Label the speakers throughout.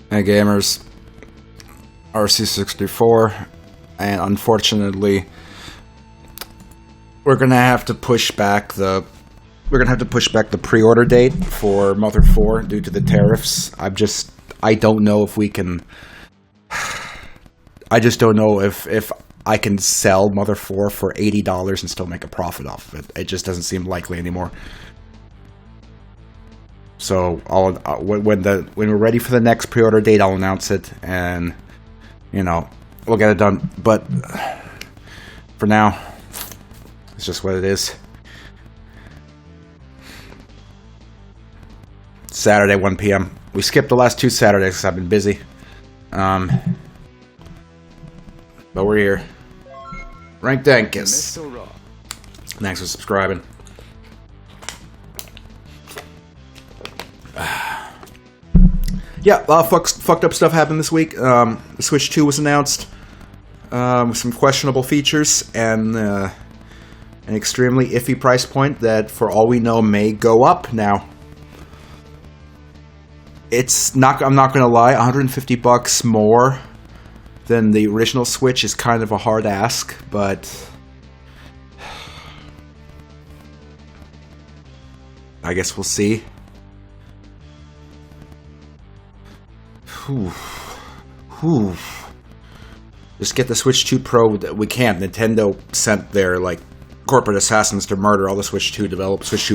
Speaker 1: Hey gamers, RC64, and unfortunately, we're gonna have to push back the pre-order date for Mother 4 due to the tariffs. I don't know if we can. I just don't know if I can sell Mother 4 for $80 and still make a profit off of it. It just doesn't seem likely anymore. So when we're ready for the next pre-order date, I'll announce it, and we'll get it done. But for now, it's just what it is. Saturday, 1 p.m. We skipped the last 2 Saturdays because I've been busy. But we're here. Rank Dankus. Thanks for subscribing. Yeah, a lot of fucked up stuff happened this week. The Switch 2 was announced with some questionable features and an extremely iffy price point that, for all we know, may go up now. It's not. I'm not gonna lie. $150 more than the original Switch is kind of a hard ask, but I guess we'll see. Just get the Switch 2 Pro. We can't. Nintendo sent their corporate assassins to murder all the Switch 2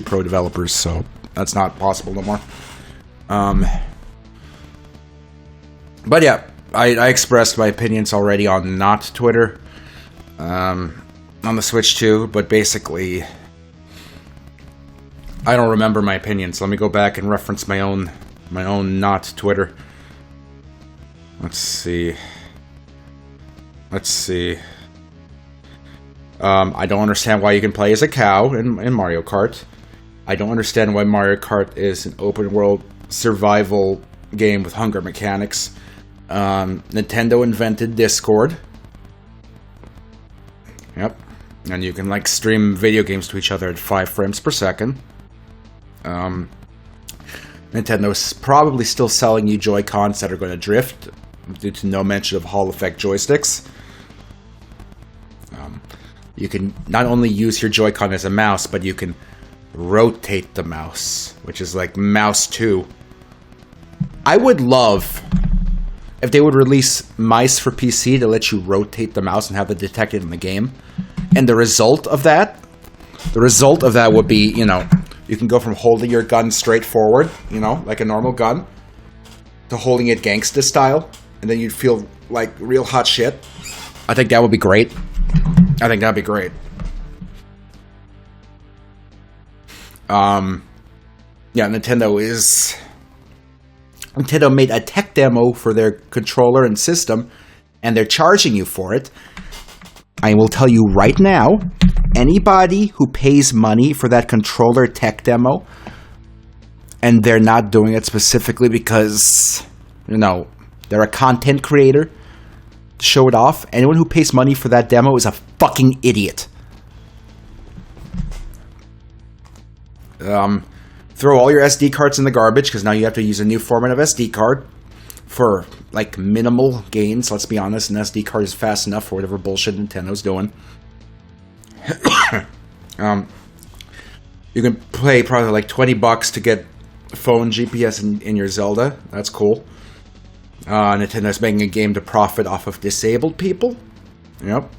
Speaker 1: Pro developers, so that's not possible no more. But yeah, I expressed my opinions already on not Twitter, on the Switch 2, but basically, I don't remember my opinions. Let me go back and reference my own not Twitter. Let's see. I don't understand why you can play as a cow in Mario Kart. I don't understand why Mario Kart is an open world survival game with hunger mechanics. Nintendo invented Discord. Yep. And you can stream video games to each other at 5 frames per second. Nintendo's probably still selling you Joy-Cons that are going to drift due to no mention of Hall effect joysticks. You can not only use your Joy-Con as a mouse, but you can rotate the mouse, which is like Mouse 2. I would love if they would release mice for PC to let you rotate the mouse and have it detected in the game. And the result of that would be, you can go from holding your gun straight forward, like a normal gun, to holding it gangsta style, and then you'd feel like real hot shit. I think that would be great. Yeah, Nintendo made a tech demo for their controller and system, and they're charging you for it. I will tell you right now, anybody who pays money for that controller tech demo, and they're not doing it specifically because, they're a content creator to show it off, anyone who pays money for that demo is a fucking idiot. Throw all your SD cards in the garbage, because now you have to use a new format of SD card for, minimal gains. Let's be honest, an SD card is fast enough for whatever bullshit Nintendo's doing. You can pay probably $20 to get phone GPS in your Zelda. That's cool. Nintendo's making a game to profit off of disabled people. Yep.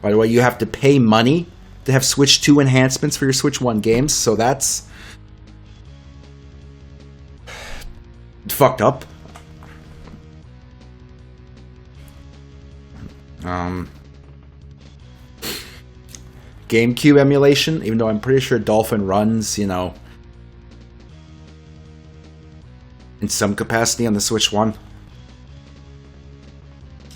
Speaker 1: By the way, you have to pay money to have Switch 2 enhancements for your Switch 1 games, so that's fucked up. GameCube emulation, even though I'm pretty sure Dolphin runs, in some capacity on the Switch 1.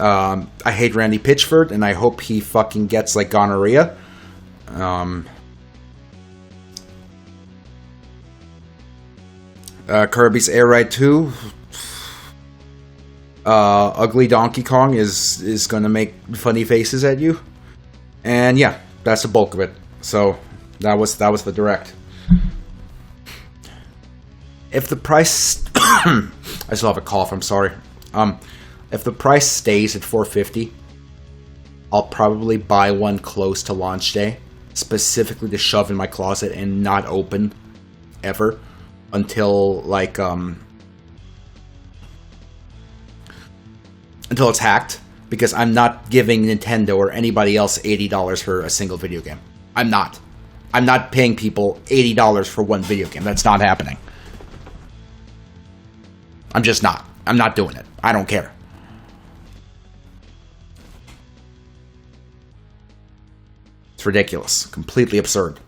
Speaker 1: I hate Randy Pitchford, and I hope he fucking gets gonorrhea. Kirby's Air Ride 2. Ugly Donkey Kong is gonna make funny faces at you. And yeah, that's the bulk of it. So that was the direct. If the price... I still have a cough, I'm sorry. If the price stays at $450, I'll probably buy one close to launch day, specifically to shove in my closet and not open ever until, like, until it's hacked, because I'm not giving Nintendo or anybody else $80 for a single video game. I'm not. I'm not paying people $80 for one video game. That's not happening. I'm just not. I'm not doing it. I don't care. It's ridiculous. Completely absurd.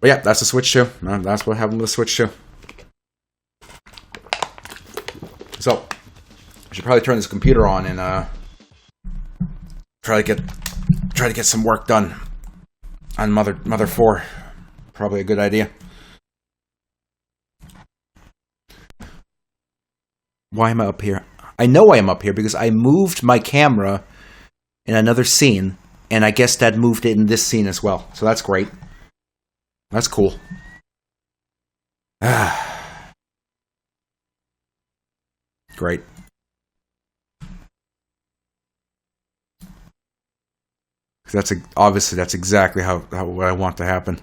Speaker 1: But yeah, that's the Switch 2. That's what happened with the Switch 2. So, I should probably turn this computer on and try to get some work done on Mother 4. Probably a good idea. Why am I up here? I know I am up here because I moved my camera in another scene, and I guess that moved it in this scene as well. So that's great. That's cool. Great. Obviously that's exactly how what I want to happen.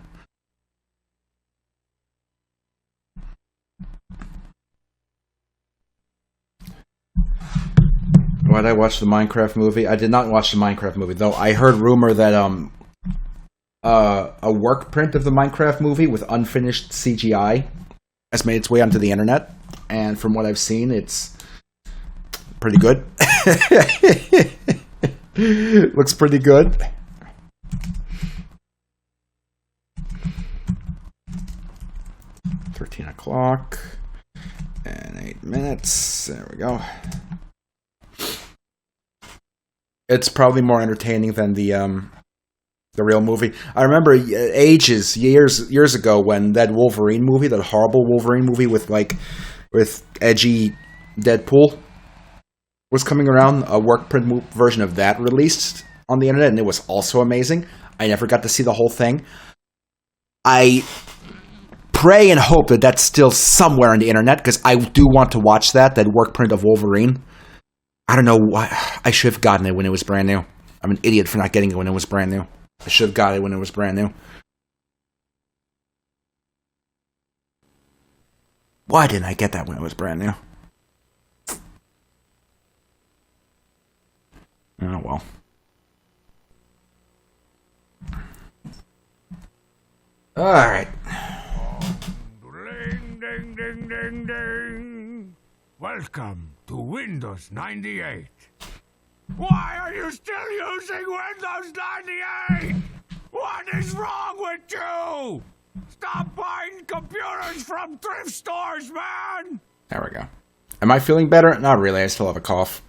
Speaker 1: Why did I watch the Minecraft movie? I did not watch the Minecraft movie, though. I heard rumor that a work print of the Minecraft movie with unfinished CGI has made its way onto the internet, and from what I've seen, it's pretty good. Looks pretty good. $13 and 8 minutes. There we go. It's probably more entertaining than the real movie. I remember years ago when that Wolverine movie, that horrible Wolverine movie with edgy Deadpool, was coming around. A work print version of that released on the internet, and it was also amazing. I never got to see the whole thing. I pray and hope that that's still somewhere on the internet, because I do want to watch that work print of Wolverine. I don't know why. I should have gotten it when it was brand new. I'm an idiot for not getting it when it was brand new. I should have got it when it was brand new. Why didn't I get that when it was brand new? Oh, well. Alright.
Speaker 2: Ding, ding, ding, ding, ding. Welcome to Windows 98. Why are you still using Windows 98? What is wrong with you? Stop buying computers from thrift stores, man!
Speaker 1: There we go. Am I feeling better? Not really, I still have a cough.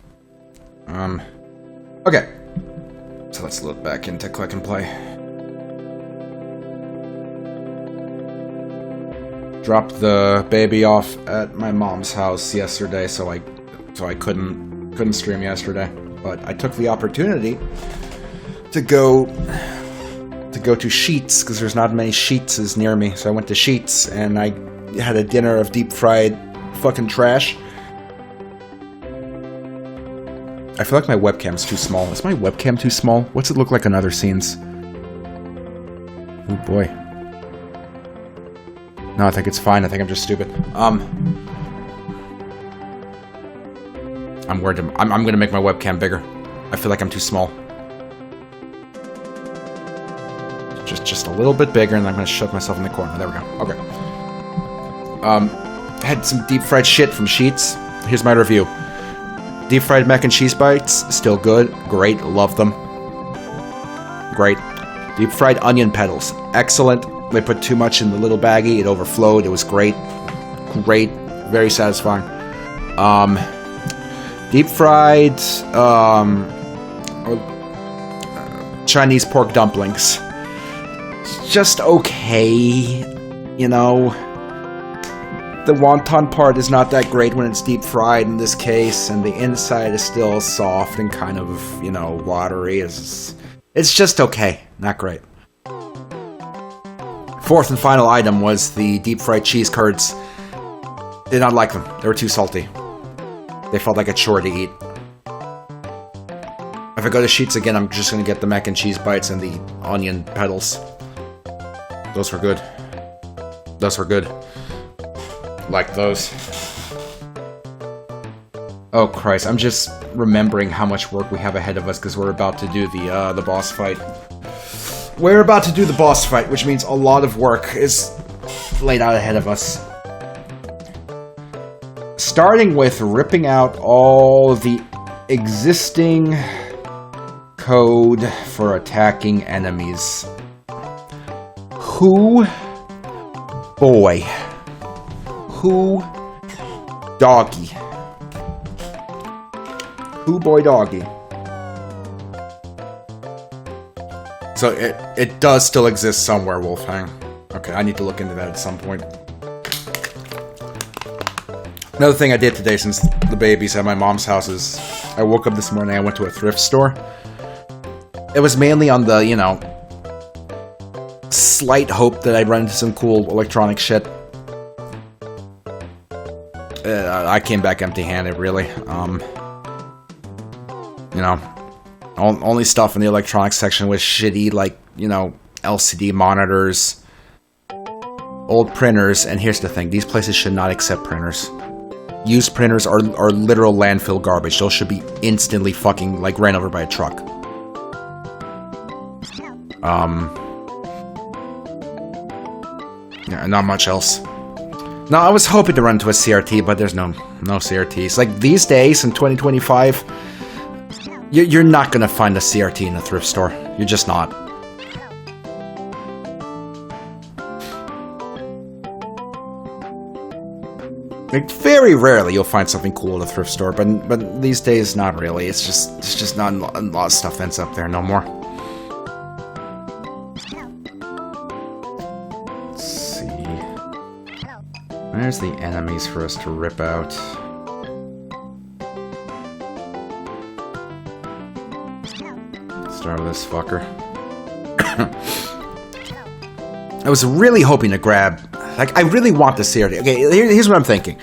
Speaker 1: Okay. So let's look back into Click and Play. Dropped the baby off at my mom's house yesterday, so I couldn't stream yesterday. But I took the opportunity to go to Sheetz, because there's not many Sheetzes near me. So I went to Sheetz, and I had a dinner of deep-fried fucking trash. I feel like my webcam's too small. Is my webcam too small? What's it look like in other scenes? Oh boy. No, I think it's fine. I think I'm just stupid. I'm worried. I'm gonna make my webcam bigger. I feel like I'm too small. Just a little bit bigger, and I'm gonna shove myself in the corner. There we go. Okay. Had some deep fried shit from Sheetz. Here's my review. Deep fried mac and cheese bites, still good. Great, love them. Great. Deep fried onion petals, excellent. They put too much in the little baggie, it overflowed, it was great. Great, very satisfying. Deep fried Chinese pork dumplings. Just okay, you know. The wonton part is not that great when it's deep fried in this case, and the inside is still soft and kind of, you know, watery. It's just okay, not great. Fourth and final item was the deep fried cheese curds. Did not like them. They were too salty. They felt like a chore to eat. If I go to Sheets again, I'm just gonna get the mac and cheese bites and the onion petals. Those were good. Those were good. Like those. Oh Christ, I'm just remembering how much work we have ahead of us because we're about to do the boss fight. We're about to do the boss fight, which means a lot of work is laid out ahead of us. Starting with ripping out all the existing code for attacking enemies. Who boy. Who doggy. Who boy doggy. So it does still exist somewhere, Wolfhang. Okay, I need to look into that at some point. Another thing I did today since the baby's at my mom's house is I woke up this morning, I went to a thrift store. It was mainly on the, you know, slight hope that I'd run into some cool electronic shit. I came back empty-handed, really. You know, only stuff in the electronics section was shitty, like, you know, LCD monitors, old printers, and here's the thing, these places should not accept printers. Used printers are literal landfill garbage. Those should be instantly fucking, like, ran over by a truck. Yeah, not much else. No, I was hoping to run into a CRT, but there's no CRTs. Like, these days, in 2025, you're not gonna find a CRT in a thrift store. You're just not. Like, very rarely you'll find something cool at a thrift store, but these days, not really. It's just not a lot of stuff ends up there no more. Let's see. Where's the enemies for us to rip out? Start with this fucker. I was really hoping to grab... Like, I really want the CRT. Okay, here's what I'm thinking.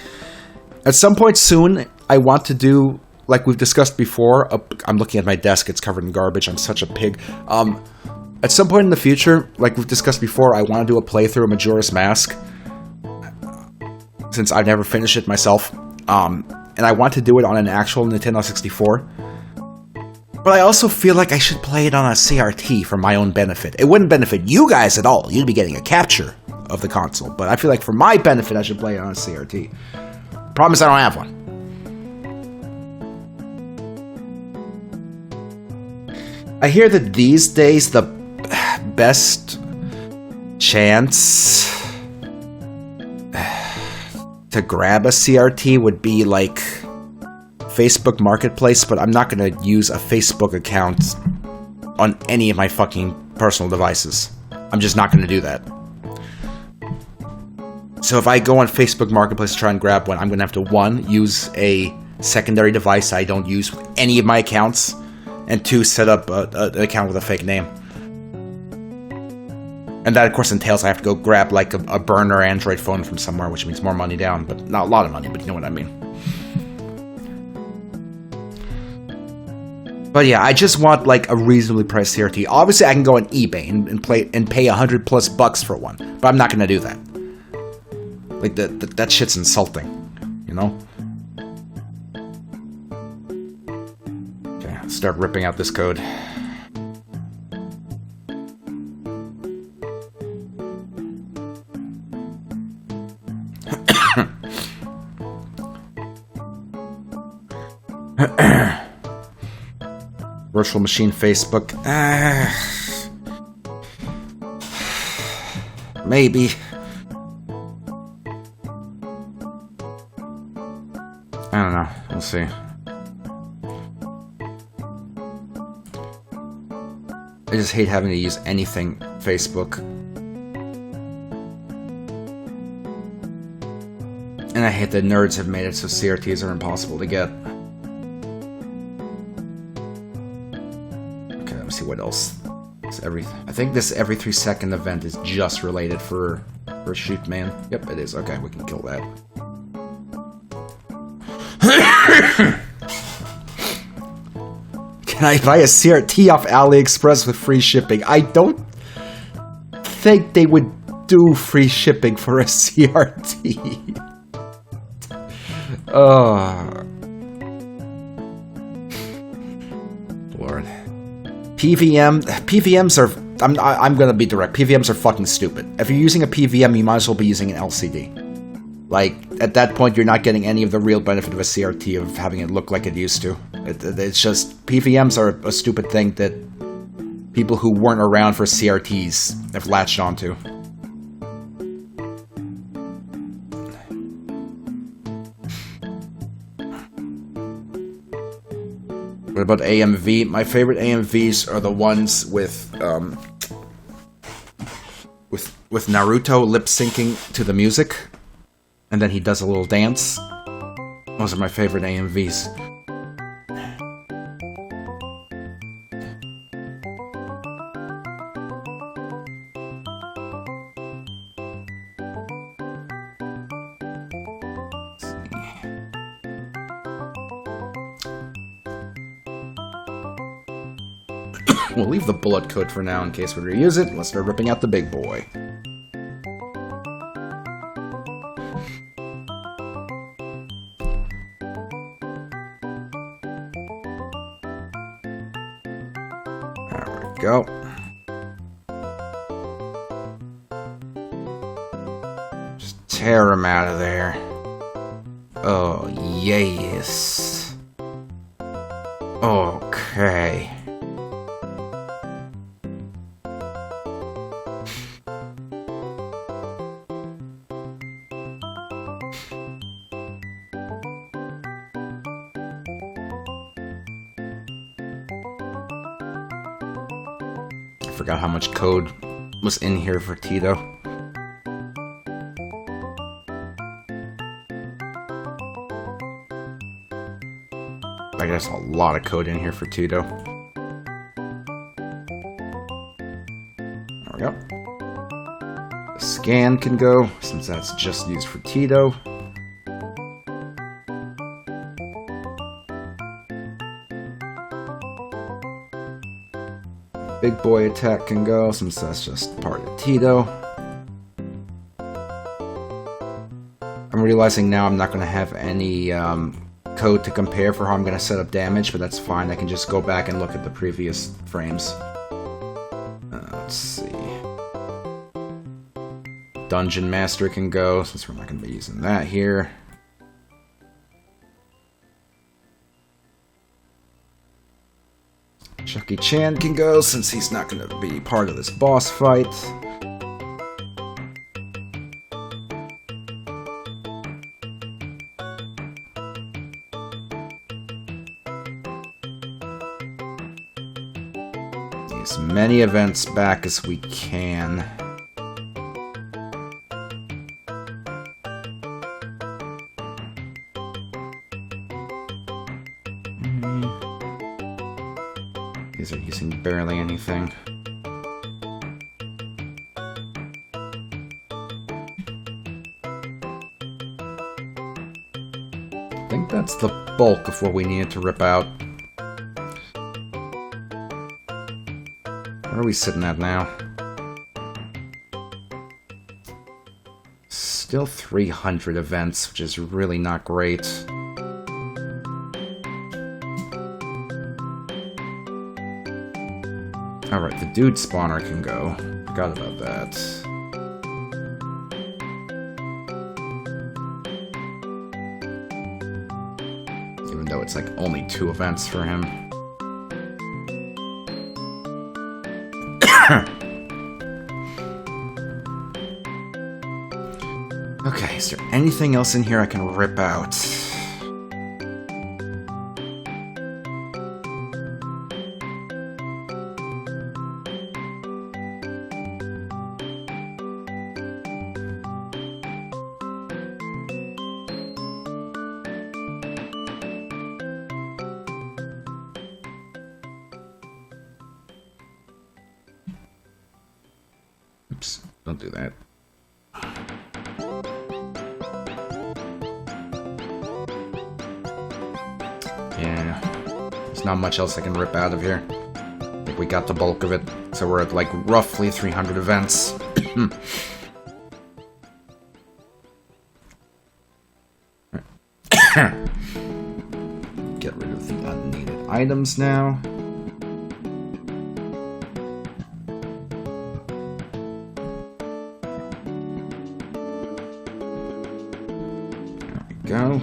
Speaker 1: At some point soon, I want to do, like we've discussed before, I'm looking at my desk, it's covered in garbage, I'm such a pig. At some point in the future, like we've discussed before, I want to do a playthrough of Majora's Mask. Since I've never finished it myself. And I want to do it on an actual Nintendo 64. But I also feel like I should play it on a CRT for my own benefit. It wouldn't benefit you guys at all. You'd be getting a capture of the console. But I feel like for my benefit, I should play it on a CRT. Problem is I don't have one. I hear that these days the best chance to grab a CRT would be like Facebook Marketplace, but I'm not going to use a Facebook account on any of my fucking personal devices. I'm just not going to do that. So if I go on Facebook Marketplace to try and grab one, I'm going to have to, 1, use a secondary device I don't use with any of my accounts, and 2, set up an account with a fake name. And that, of course, entails I have to go grab, like, a burner Android phone from somewhere, which means more money down, but not a lot of money, but you know what I mean. But yeah, I just want, like, a reasonably priced CRT. Obviously, I can go on eBay and pay $100+ for one, but I'm not going to do that. Like, that shit's insulting, you know? Okay, let's start ripping out this code. Virtual machine Facebook. Maybe. I don't know. We'll see. I just hate having to use anything Facebook. And I hate that nerds have made it so CRTs are impossible to get. Okay, let me see what else is I think this every 3-second event is just related for Shoot Man. Yep, it is. Okay, we can kill that. Can I buy a CRT off AliExpress with free shipping? I don't think they would do free shipping for a CRT. Oh, Lord. PVMs are. I'm gonna be direct. PVMs are fucking stupid. If you're using a PVM, you might as well be using an LCD. Like, at that point, you're not getting any of the real benefit of a CRT of having it look like it used to. It's just, PVMs are a stupid thing that people who weren't around for CRTs have latched onto. What about AMV? My favorite AMVs are the ones with Naruto lip-syncing to the music. And then he does a little dance. Those are my favorite AMVs. We'll leave the bullet code for now in case we reuse it. Let's start ripping out the big boy. Go. Just tear him out of there. Oh, yes. Okay. Forgot how much code was in here for Tito. I guess a lot of code in here for Tito. There we go. The scan can go, since that's just used for Tito. Big boy attack can go, since that's just part of Tito. I'm realizing now I'm not going to have any code to compare for how I'm going to set up damage, but that's fine. I can just go back and look at the previous frames. Let's see. Dungeon Master can go, since we're not going to be using that here. Chucky Chan can go, since he's not going to be part of this boss fight. As many events back as we can. These are using barely anything. I think that's the bulk of what we needed to rip out. What are we sitting at now? Still 300 events, which is really not great. Alright, the dude spawner can go. Forgot about that. Even though it's like only 2 events for him. Okay, is there anything else in here I can rip out? Don't do that. Yeah. There's not much else I can rip out of here. I think we got the bulk of it. So we're at like roughly 300 events. Get rid of the unneeded items now. There we go.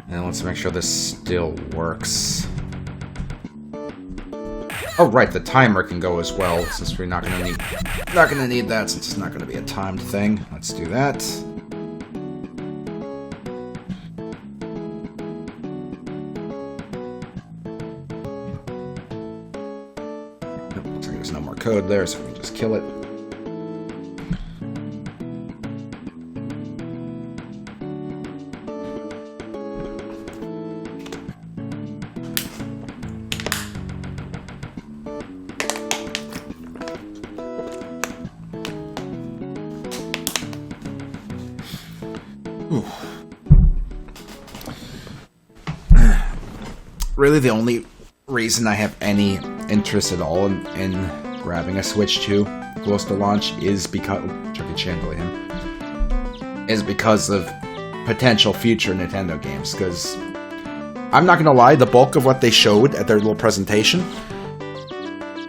Speaker 1: And let's make sure this still works. Oh, right, the timer can go as well, since we're not gonna need that, since it's not gonna be a timed thing. Let's do that. Nope, looks like there's no more code there, so we can just kill it. Really, the only reason I have any interest at all in grabbing a Switch 2 close to launch is because is because of potential future Nintendo games. Because I'm not gonna lie, the bulk of what they showed at their little presentation,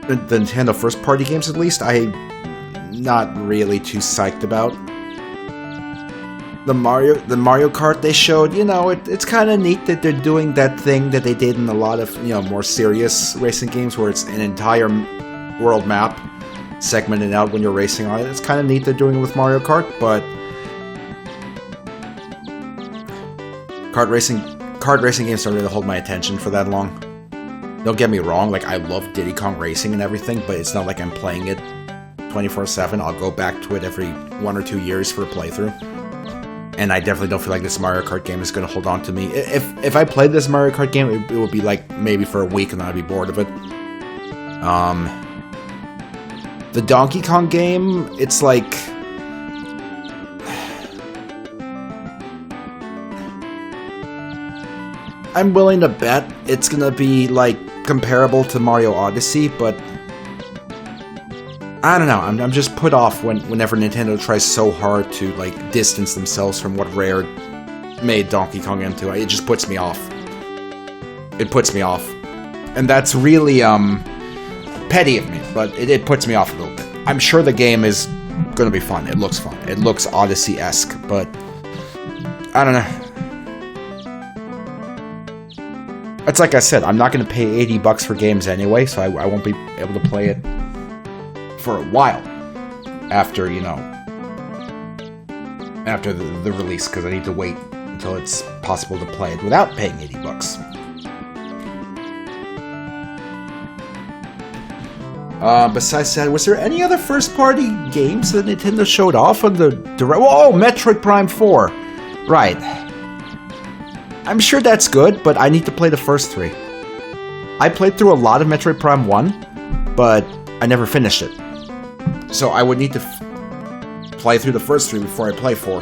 Speaker 1: the Nintendo first-party games at least, I'm not really too psyched about. The Mario Kart they showed, you know, it's kind of neat that they're doing that thing that they did in a lot of, you know, more serious racing games where it's an entire world map segmented out when you're racing on it. It's kind of neat they're doing it with Mario Kart, but kart racing games don't really hold my attention for that long. Don't get me wrong, like, I love Diddy Kong Racing and everything, but it's not like I'm playing it 24/7. I'll go back to it every 1 or 2 years for a playthrough. And I definitely don't feel like this Mario Kart game is going to hold on to me. If I played this Mario Kart game, it would be like maybe for a week and then I'd be bored of it. The Donkey Kong game, it's like... I'm willing to bet it's going to be like comparable to Mario Odyssey, but... I don't know, I'm just put off whenever Nintendo tries so hard to, like, distance themselves from what Rare made Donkey Kong into. It just puts me off. It puts me off. And that's really, petty of me, but it puts me off a little bit. I'm sure the game is gonna be fun. It looks fun. It looks Odyssey-esque, but... I don't know. It's like I said, I'm not gonna pay $80 for games anyway, so I won't be able to play it for a while after, you know, after the release, because I need to wait until it's possible to play it without paying $80. Besides that, was there any other first-party games that Nintendo showed off on the direct? Oh, Metroid Prime 4! Right. I'm sure that's good, but I need to play the first 3. I played through a lot of Metroid Prime 1, but I never finished it. So I would need to play through the first 3 before I play 4.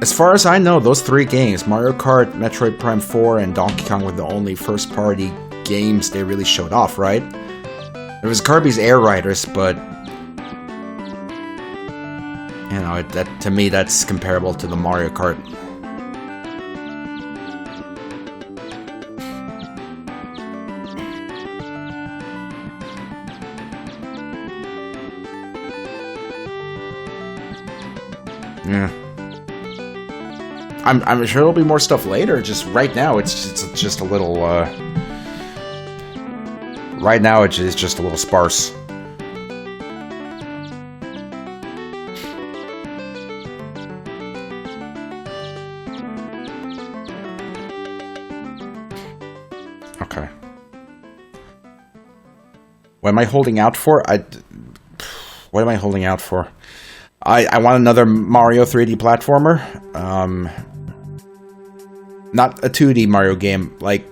Speaker 1: As far as I know, those 3 games, Mario Kart, Metroid Prime 4, and Donkey Kong, were the only first-party games they really showed off, right? There was Kirby's Air Riders, but... you know, that to me, that's comparable to the Mario Kart. Yeah. I'm sure there'll be more stuff later. Just right now, it's just a little. Right now, it's just a little sparse. Okay. What am I holding out for? What am I holding out for? I want another Mario 3D platformer. not a 2D Mario game. Like,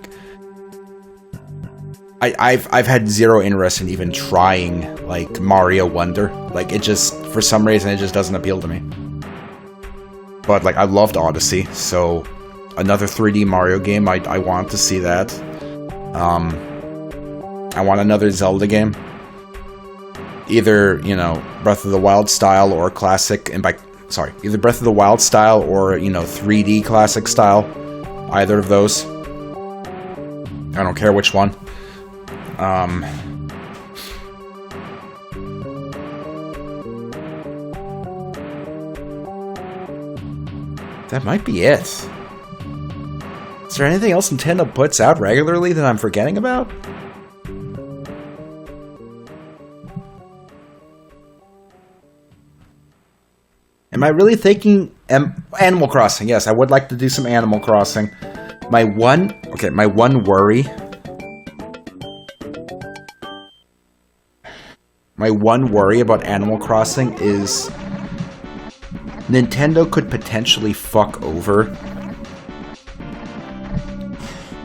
Speaker 1: I've had zero interest in even trying, like, Mario Wonder. Like, it just, for some reason, it just doesn't appeal to me. But, like, I loved Odyssey, so another 3D Mario game, I want to see that. I want another Zelda game. Either, you know, Breath of the Wild style or classic, either Breath of the Wild style or, you know, 3D classic style. Either of those. I don't care which one. That might be it. Is there anything else Nintendo puts out regularly that I'm forgetting about? Am I really thinking Animal Crossing? Yes, I would like to do some Animal Crossing. My one worry. My one worry about Animal Crossing is Nintendo could potentially fuck over.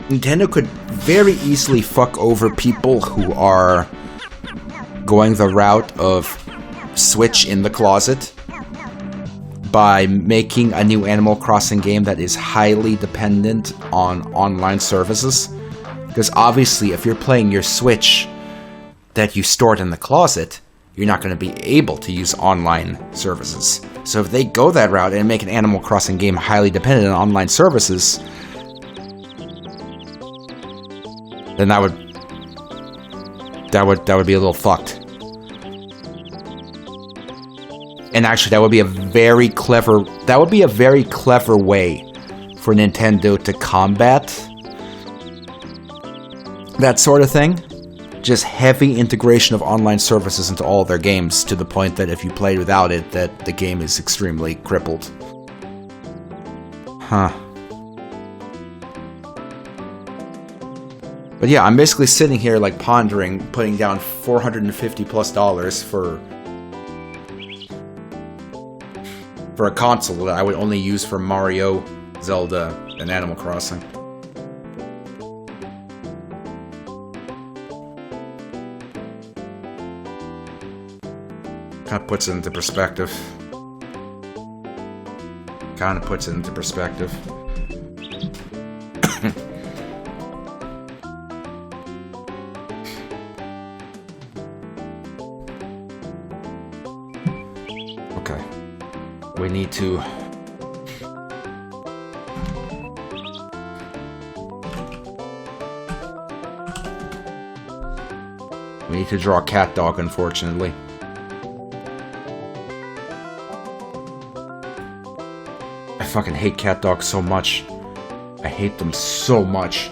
Speaker 1: Nintendo could very easily fuck over people who are going the route of Switch in the closet by making a new Animal Crossing game that is highly dependent on online services. Because obviously, if you're playing your Switch that you stored in the closet, you're not going to be able to use online services. So if they go that route and make an Animal Crossing game highly dependent on online services, then that would be a little fucked. And actually, that would be a very clever way for Nintendo to combat that sort of thing. Just heavy integration of online services into all of their games to the point that if you played without it, that the game is extremely crippled. Huh. But yeah, I'm basically sitting here like pondering putting down $450+ for a console that I would only use for Mario, Zelda, and Animal Crossing. Kind of puts it into perspective. Okay. We need to... We need to draw a cat dog, unfortunately. I fucking hate cat dogs so much. I hate them so much.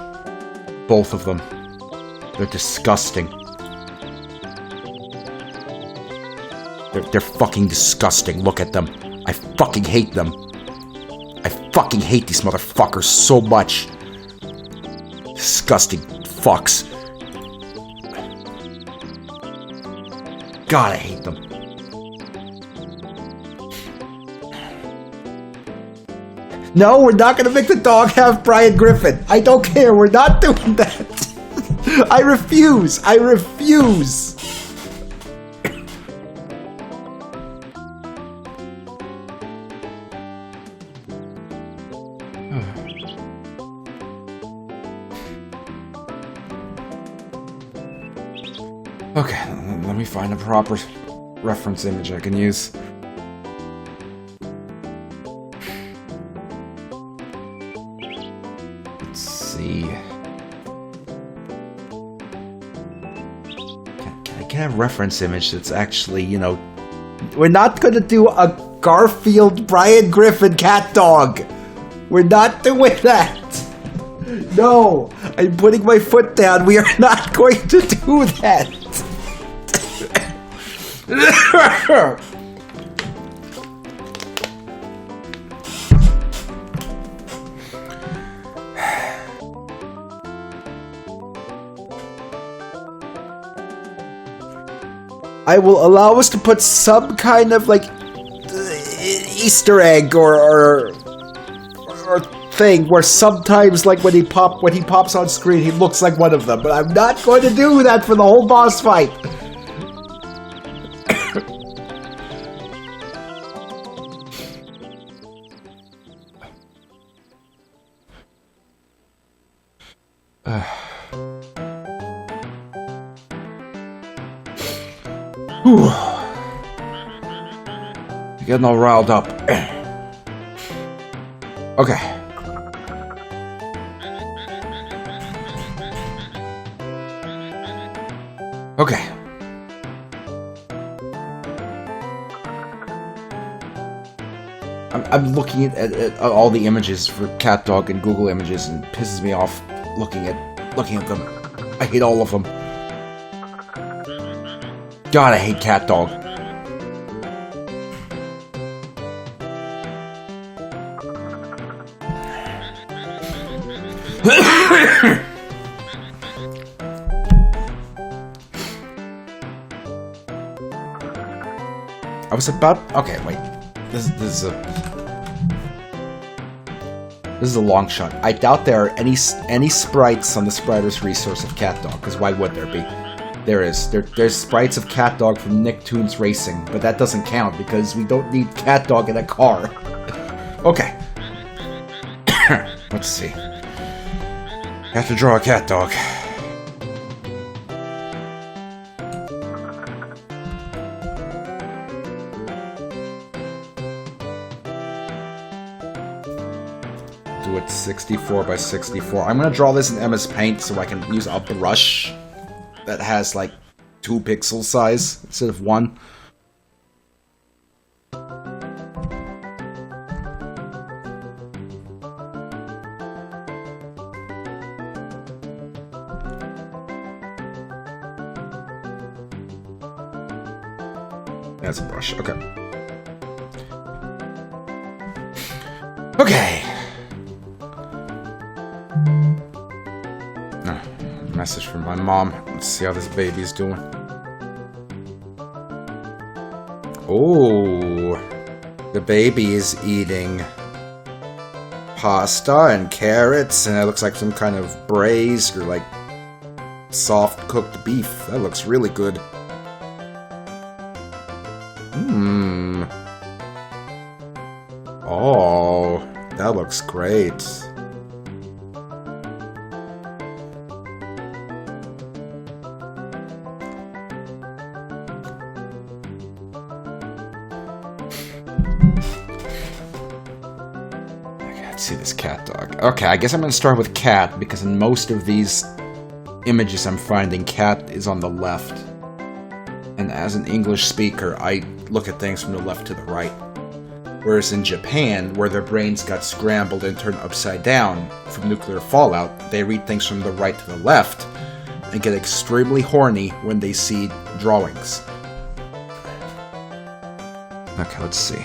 Speaker 1: Both of them. They're disgusting. They're fucking disgusting. Look at them. I fucking hate them. I fucking hate these motherfuckers so much. Disgusting fucks. God, I hate them. No, we're not gonna make the dog have Brian Griffin. I don't care. We're not doing that. I refuse. I refuse. Okay, let me find a proper reference image I can use. Let's see. Can I get a reference image that's actually, you know... We're not gonna do a Garfield Brian Griffin cat dog! We're not doing that! No! I'm putting my foot down. We are not going to do that! I will allow us to put some kind of like Easter egg or thing where sometimes, like, when he pops on screen, he looks like one of them. But I'm not going to do that for the whole boss fight. Whew. Getting all riled up. Okay. Okay. I'm looking at all the images for CatDog and Google Images, and it pisses me off looking at them. I hate all of them. God, I hate CatDog. I was about... Okay, wait. This is a long shot. I doubt there are any sprites on the Spriters resource of CatDog, because why would there be? There is. There's sprites of CatDog from Nicktoons Racing, but that doesn't count because we don't need CatDog in a car. Okay. Let's see. Have to draw a CatDog. Do it 64 by 64. I'm gonna draw this in MS Paint so I can use a brush that has like 2 pixel size instead of 1. That's a brush. Okay. Okay. Message from my mom. Let's see how this baby's doing. Oh, the baby is eating pasta and carrots, and it looks like some kind of braised or like soft cooked beef. That looks really good. Oh, that looks great. See this CatDog. Okay, I guess I'm going to start with cat, because in most of these images I'm finding, cat is on the left. And as an English speaker, I look at things from the left to the right. Whereas in Japan, where their brains got scrambled and turned upside down from nuclear fallout, they read things from the right to the left and get extremely horny when they see drawings. Okay, let's see.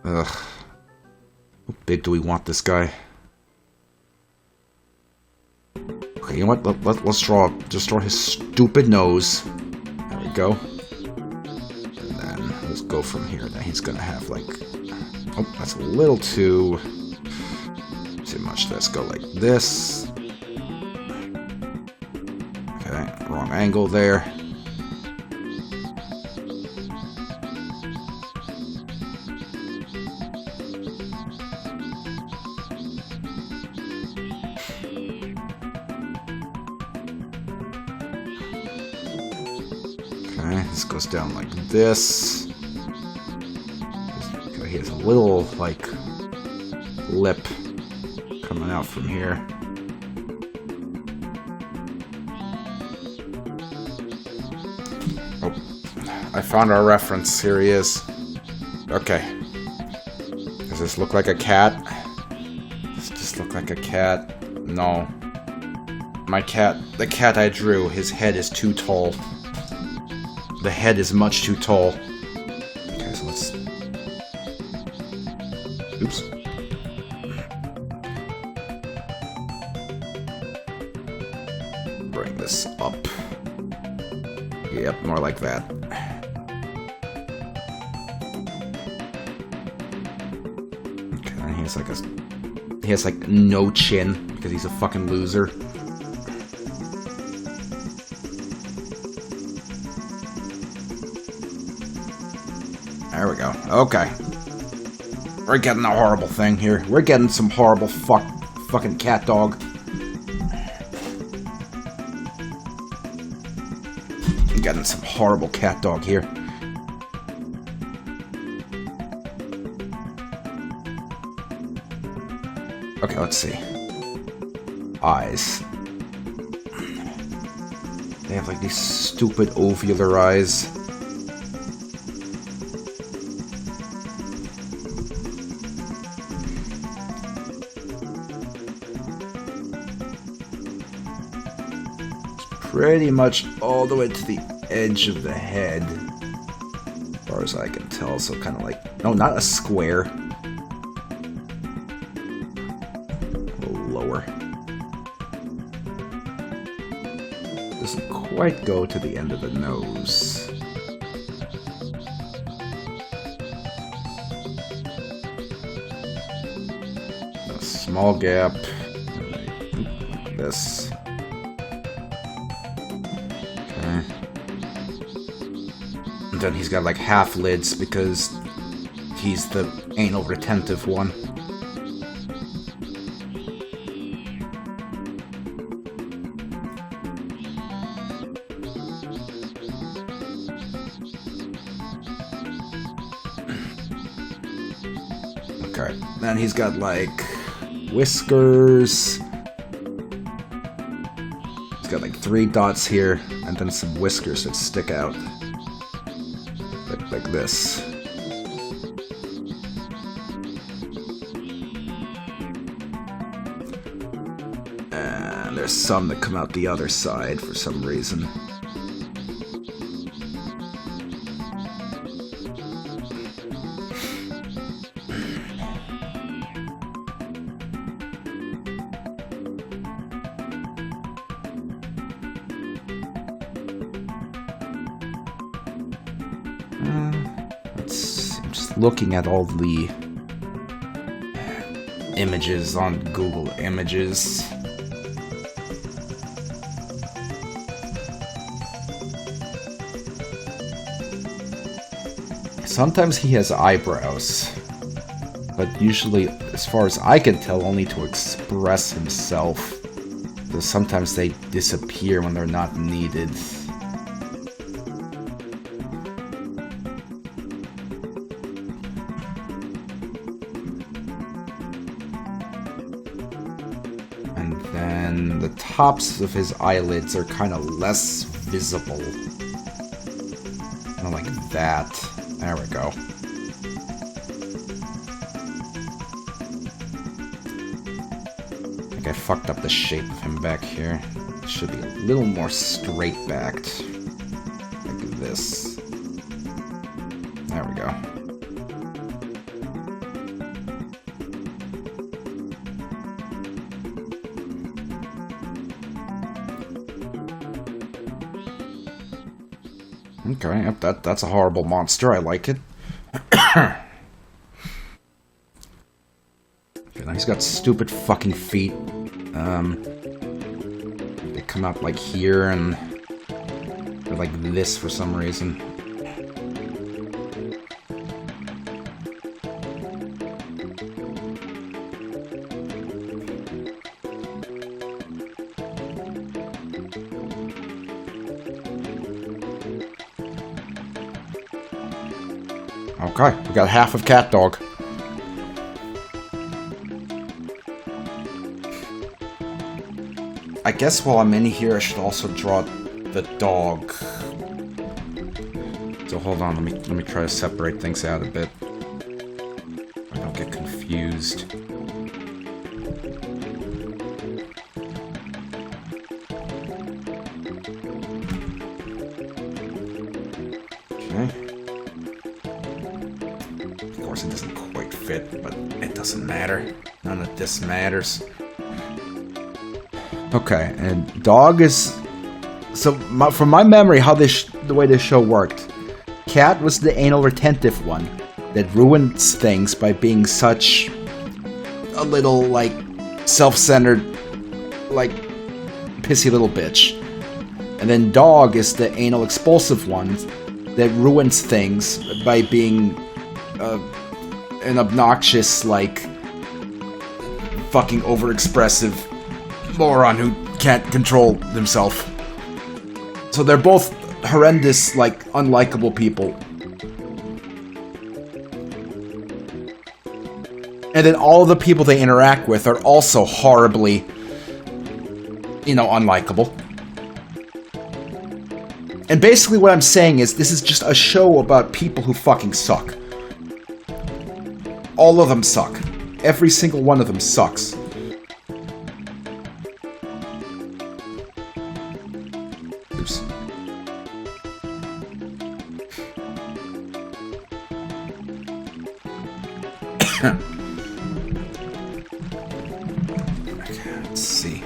Speaker 1: Ugh. How big do we want this guy? Okay, you know what? Let's just draw his stupid nose. There we go. And then let's go from here. Then he's gonna have like... Oh, that's a little too much. Let's go like this. Okay, wrong angle there. This goes down like this. Okay, he has a little, like, lip coming out from here. Oh, I found our reference. Here he is. Okay. Does this look like a cat? Does this look like a cat? No. The cat I drew, his head is too tall. The head is much too tall. Okay, so let's... Oops. Bring this up. Yep, more like that. And he has like no chin because he's a fucking loser. There we go. Okay. We're getting a horrible thing here. We're getting some horrible fucking cat dog. I'm getting some horrible cat dog here. Okay, let's see. Eyes. They have like these stupid ovular eyes. Pretty much all the way to the edge of the head, as far as I can tell. So kind of like, no, not a square. A little lower. Doesn't quite go to the end of the nose. A small gap. Like this. And then he's got like half lids because he's the anal retentive one. Okay, then he's got like whiskers. He's got like 3 dots here, and then some whiskers that stick out. Like this. And there's some that come out the other side for some reason. I'm just looking at all the images on Google Images. Sometimes he has eyebrows, but usually, as far as I can tell, only to express himself. Though sometimes they disappear when they're not needed. And then the tops of his eyelids are kind of less visible. Kind of like that. There we go. I think I fucked up the shape of him back here. It should be a little more straight-backed. Like this. There we go. Okay, yep, that's a horrible monster. I like it. Okay, now he's got stupid fucking feet. They come out like here and they're like this for some reason. Okay, we got half of cat dog. I guess while I'm in here, I should also draw the dog. So hold on, let me try to separate things out a bit. I don't get confused. Okay. Of course, it doesn't quite fit, but it doesn't matter. None of this matters. Okay, and dog is... So, from my memory, how the way this show worked, cat was the anal retentive one that ruins things by being such a little, like, self-centered, like, pissy little bitch. And then Dog is the anal expulsive one that ruins things by being an obnoxious, like, fucking overexpressive moron who can't control himself. So they're both horrendous, like, unlikable people. And then all the people they interact with are also horribly, you know, unlikable. And basically what I'm saying is this is just a show about people who fucking suck. All of them suck. Every single one of them sucks. Oops. Let's see.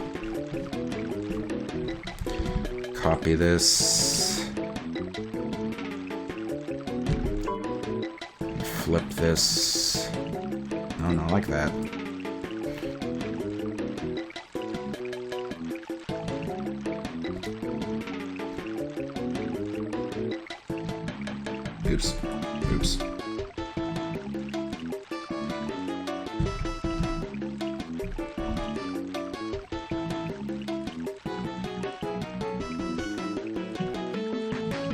Speaker 1: Copy this. Flip this. Oh no, like that. Oops. Oops.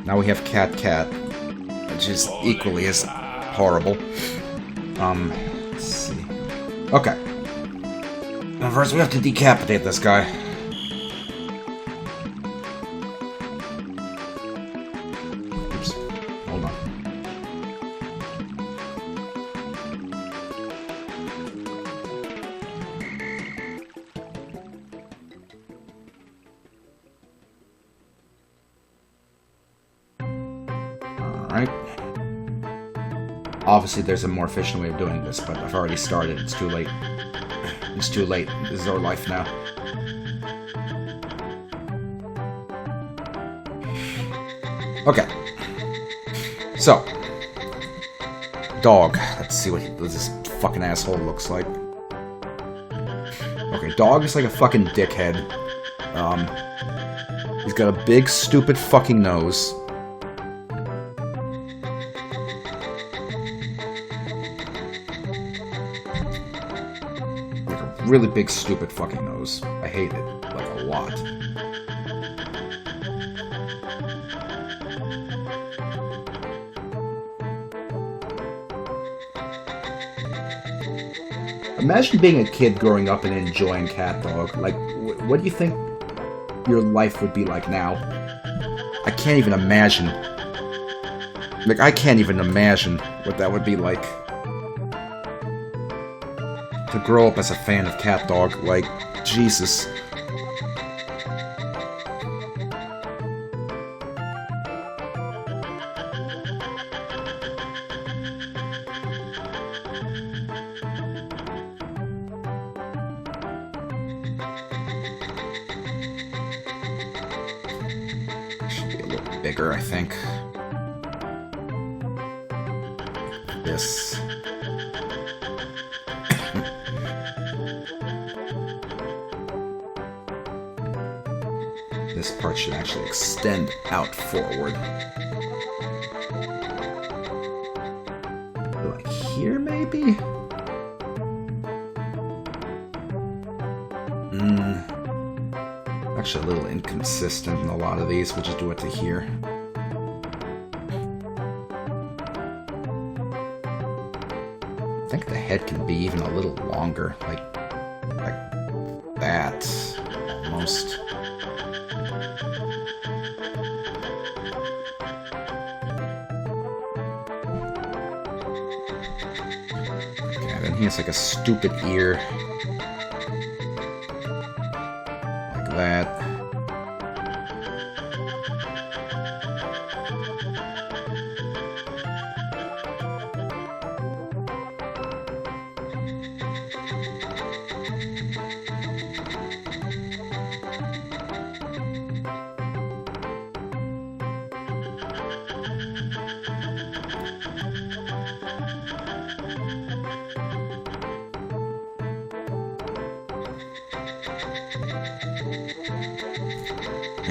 Speaker 1: Now we have Cat, which is equally as horrible. Let's see. Okay. Now first we have to decapitate this guy. Oops. Hold on. Alright. Obviously, there's a more efficient way of doing this, but I've already started. It's too late. It's too late. This is our life now. Okay. So. Dog. Let's see what this fucking asshole looks like. Okay, Dog is like a fucking dickhead. He's got a big, stupid fucking nose. Really big, stupid fucking nose. I hate it, like, a lot. Imagine being a kid growing up and enjoying Cat Dog. Like, what do you think your life would be like now? I can't even imagine. Like, I can't even imagine what that would be like. To grow up as a fan of Cat Dog, like, Jesus. Should be a little bigger, I think. This. This part should actually extend out forward. Like here, maybe? Actually a little inconsistent in a lot of these. We'll just do it to here. I think the head can be even a little longer. Like that. Almost. He has like a stupid ear. Like that.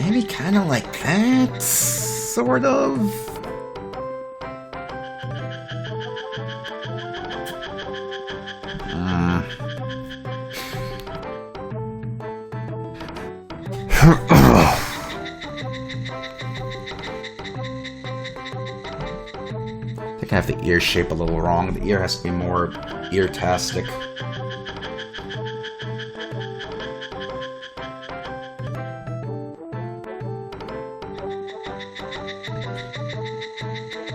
Speaker 1: Maybe kind of like that, sort of. I think I have the ear shape a little wrong. The ear has to be more ear-tastic.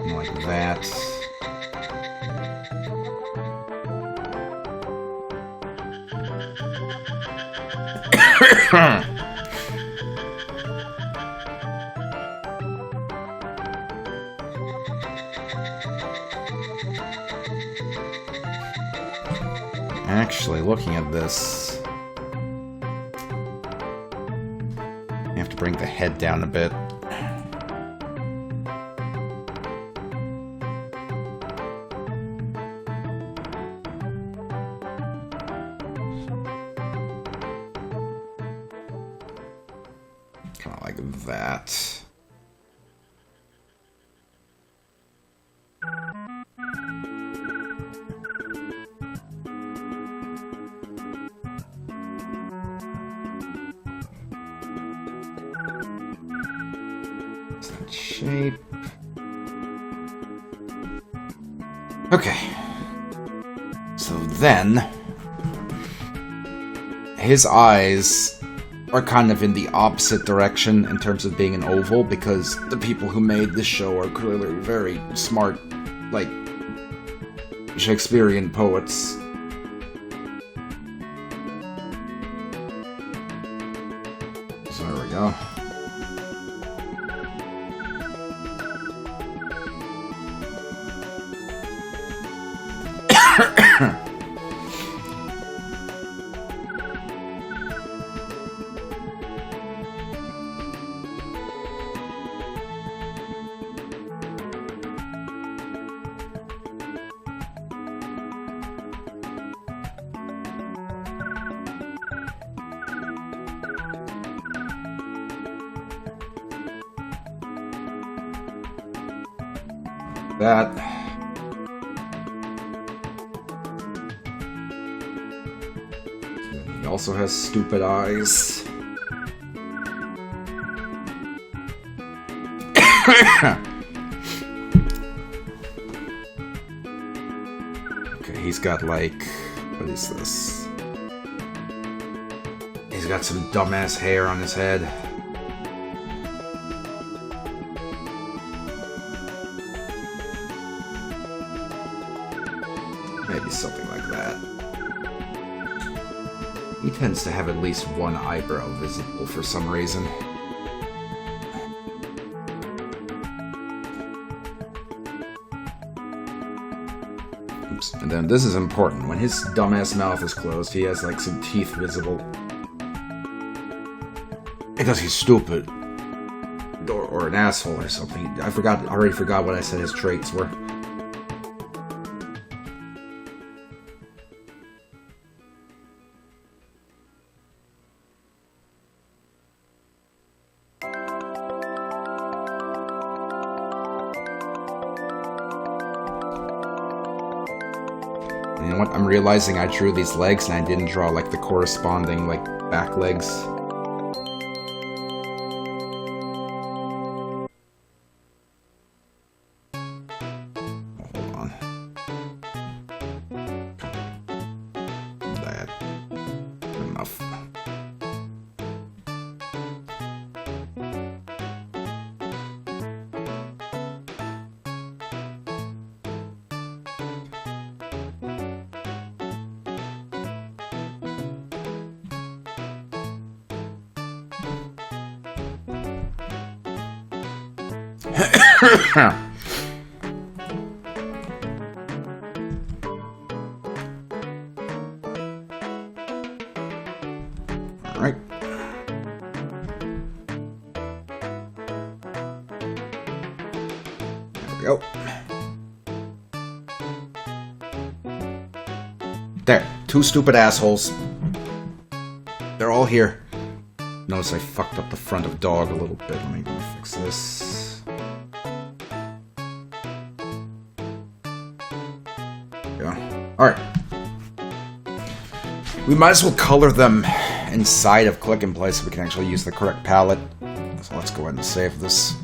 Speaker 1: Like that. Actually, looking at this, you have to bring the head down a bit. Kind of like that. Shape. Okay. So then, his eyes are kind of in the opposite direction in terms of being an oval, because the people who made this show are clearly very smart, like Shakespearean poets. So there we go. That. He also has stupid eyes. Okay, he's got like, what is this? He's got some dumbass hair on his head. Maybe something like that. He tends to have at least one eyebrow visible for some reason. Oops. And then this is important. When his dumbass mouth is closed, he has like some teeth visible. Because he's stupid. Or an asshole or something. I already forgot what I said his traits were. You know what? I'm realizing I drew these legs and I didn't draw like the corresponding like back legs. Hold on. That. Enough. All right. There we go. There. Two stupid assholes. They're all here. Notice I fucked up the front of dog a little bit. Let me fix this. Yeah. Alright. We might as well color them inside of Klik and Play so we can actually use the correct palette. So let's go ahead and save this.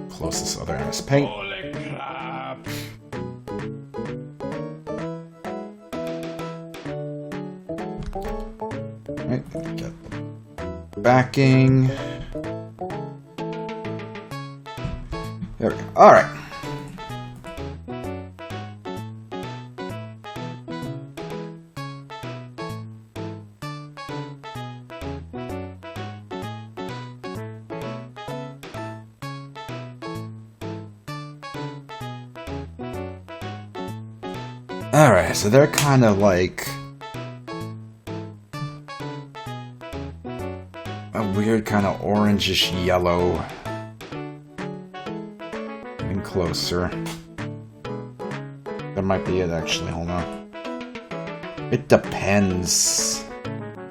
Speaker 1: Close this other end of paint. Right, get the backing. There we go. Alright. Alright, so they're kind of like a weird kind of orangish yellow. Getting closer. That might be it actually, hold on. It depends.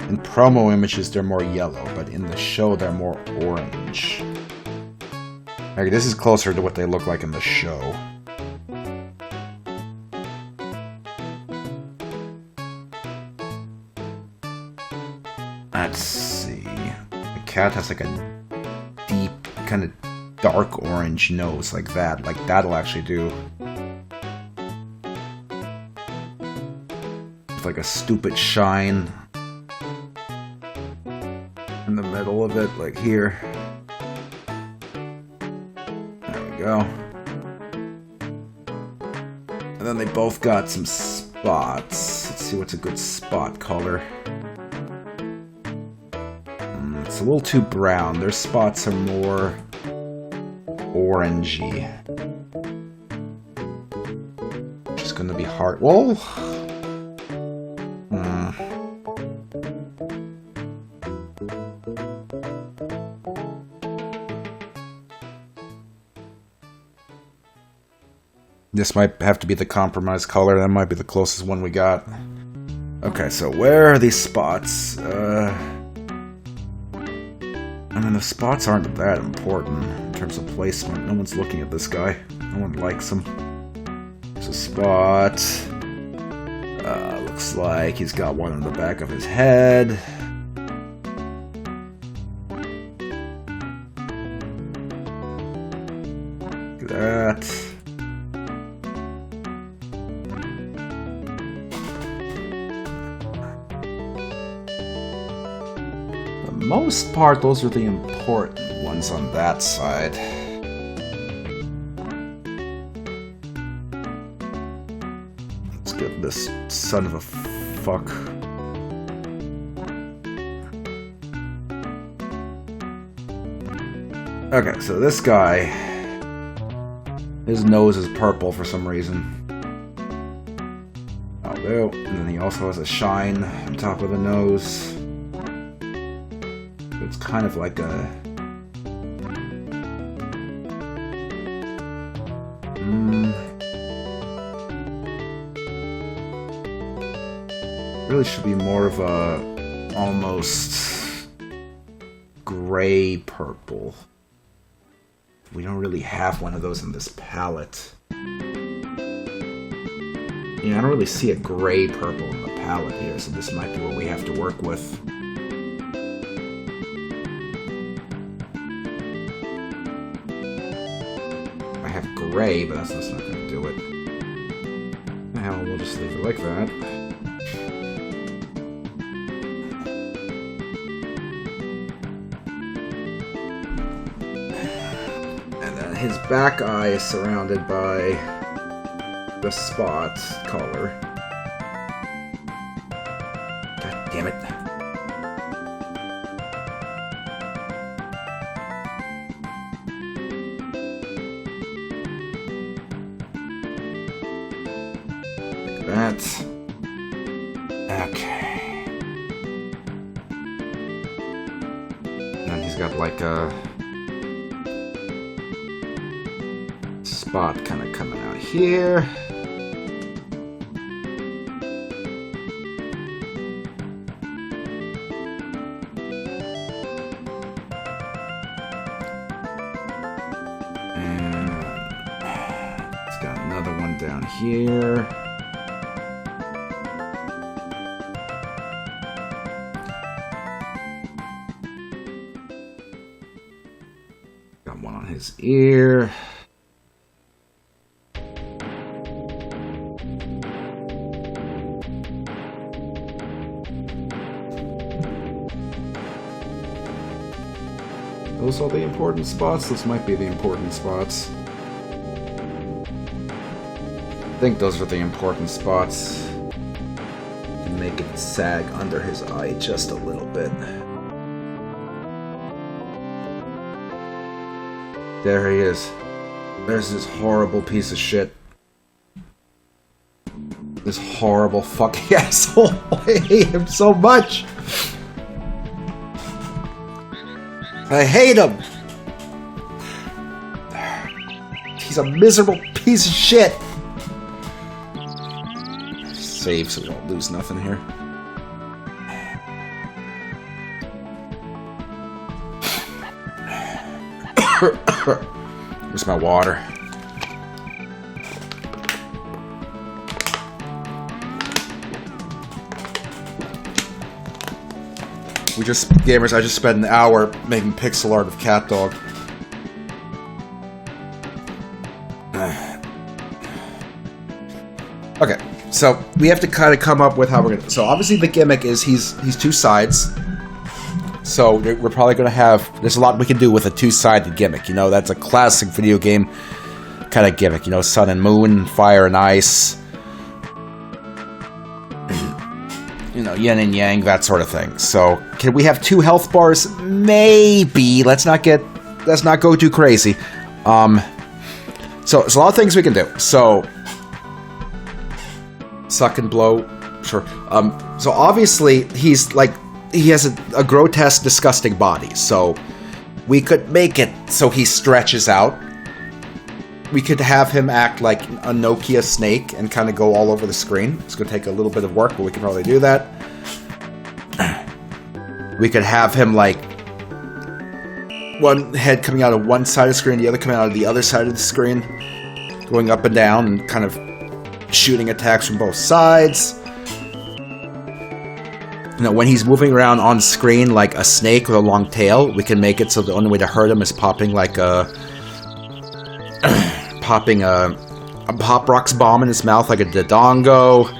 Speaker 1: In promo images they're more yellow, but in the show they're more orange. Okay, this is closer to what they look like in the show. Let's see. The cat has like a deep, kind of dark orange nose, like that. Like that'll actually do. It's like a stupid shine in the middle of it, like here. There we go. And then they both got some spots. Let's see what's a good spot color. It's a little too brown. Their spots are more orangey. Just gonna be hard. Whoa! This might have to be the compromise color. That might be the closest one we got. Okay, so where are these spots? I mean, the spots aren't that important in terms of placement. No one's looking at this guy. No one likes him. There's a spot. Looks like he's got one on the back of his head. Look at that. Most part, those are the important ones on that side. Let's get this son of a fuck. Okay, so this guy, his nose is purple for some reason. That'll do. And then he also has a shine on top of the nose. It's kind of like a... really should be more of a almost gray purple. We don't really have one of those in this palette. Yeah, I don't really see a gray purple in the palette here, so this might be what we have to work with. Gray, but that's not going to do it. Hell, we'll just leave it like that. And then his back eye is surrounded by the spot color. God damn it. That. Okay. got like a spot kind of coming out here. And it's got another one down here. Got one on his ear. Those are the important spots? Those might be the important spots. I think those are the important spots. And make it sag under his eye just a little bit. There he is. There's this horrible piece of shit. This horrible fucking asshole. I hate him so much. I hate him! He's a miserable piece of shit! Save so we don't lose nothing here. Where's my water? Gamers, I just spent an hour making pixel art of CatDog. Okay, so we have to kind of come up with how we're gonna... So obviously the gimmick is he's two sides. So we're probably gonna have... There's a lot we can do with a two-sided gimmick, you know? That's a classic video game kind of gimmick, you know? Sun and moon, fire and ice. You know, yin and yang, that sort of thing. So, can we have 2 health bars? Maybe. Let's not go too crazy. So there's a lot of things we can do. So, suck and blow, sure. So obviously he has a grotesque, disgusting body. So we could make it so he stretches out. We could have him act like a Nokia snake and kind of go all over the screen. It's going to take a little bit of work, but we can probably do that. We could have him like one head coming out of one side of the screen, the other coming out of the other side of the screen, going up and down and kind of shooting attacks from both sides. You know, when he's moving around on screen like a snake with a long tail, we can make it so the only way to hurt him is popping like a Pop Rocks bomb in his mouth like a Dodongo.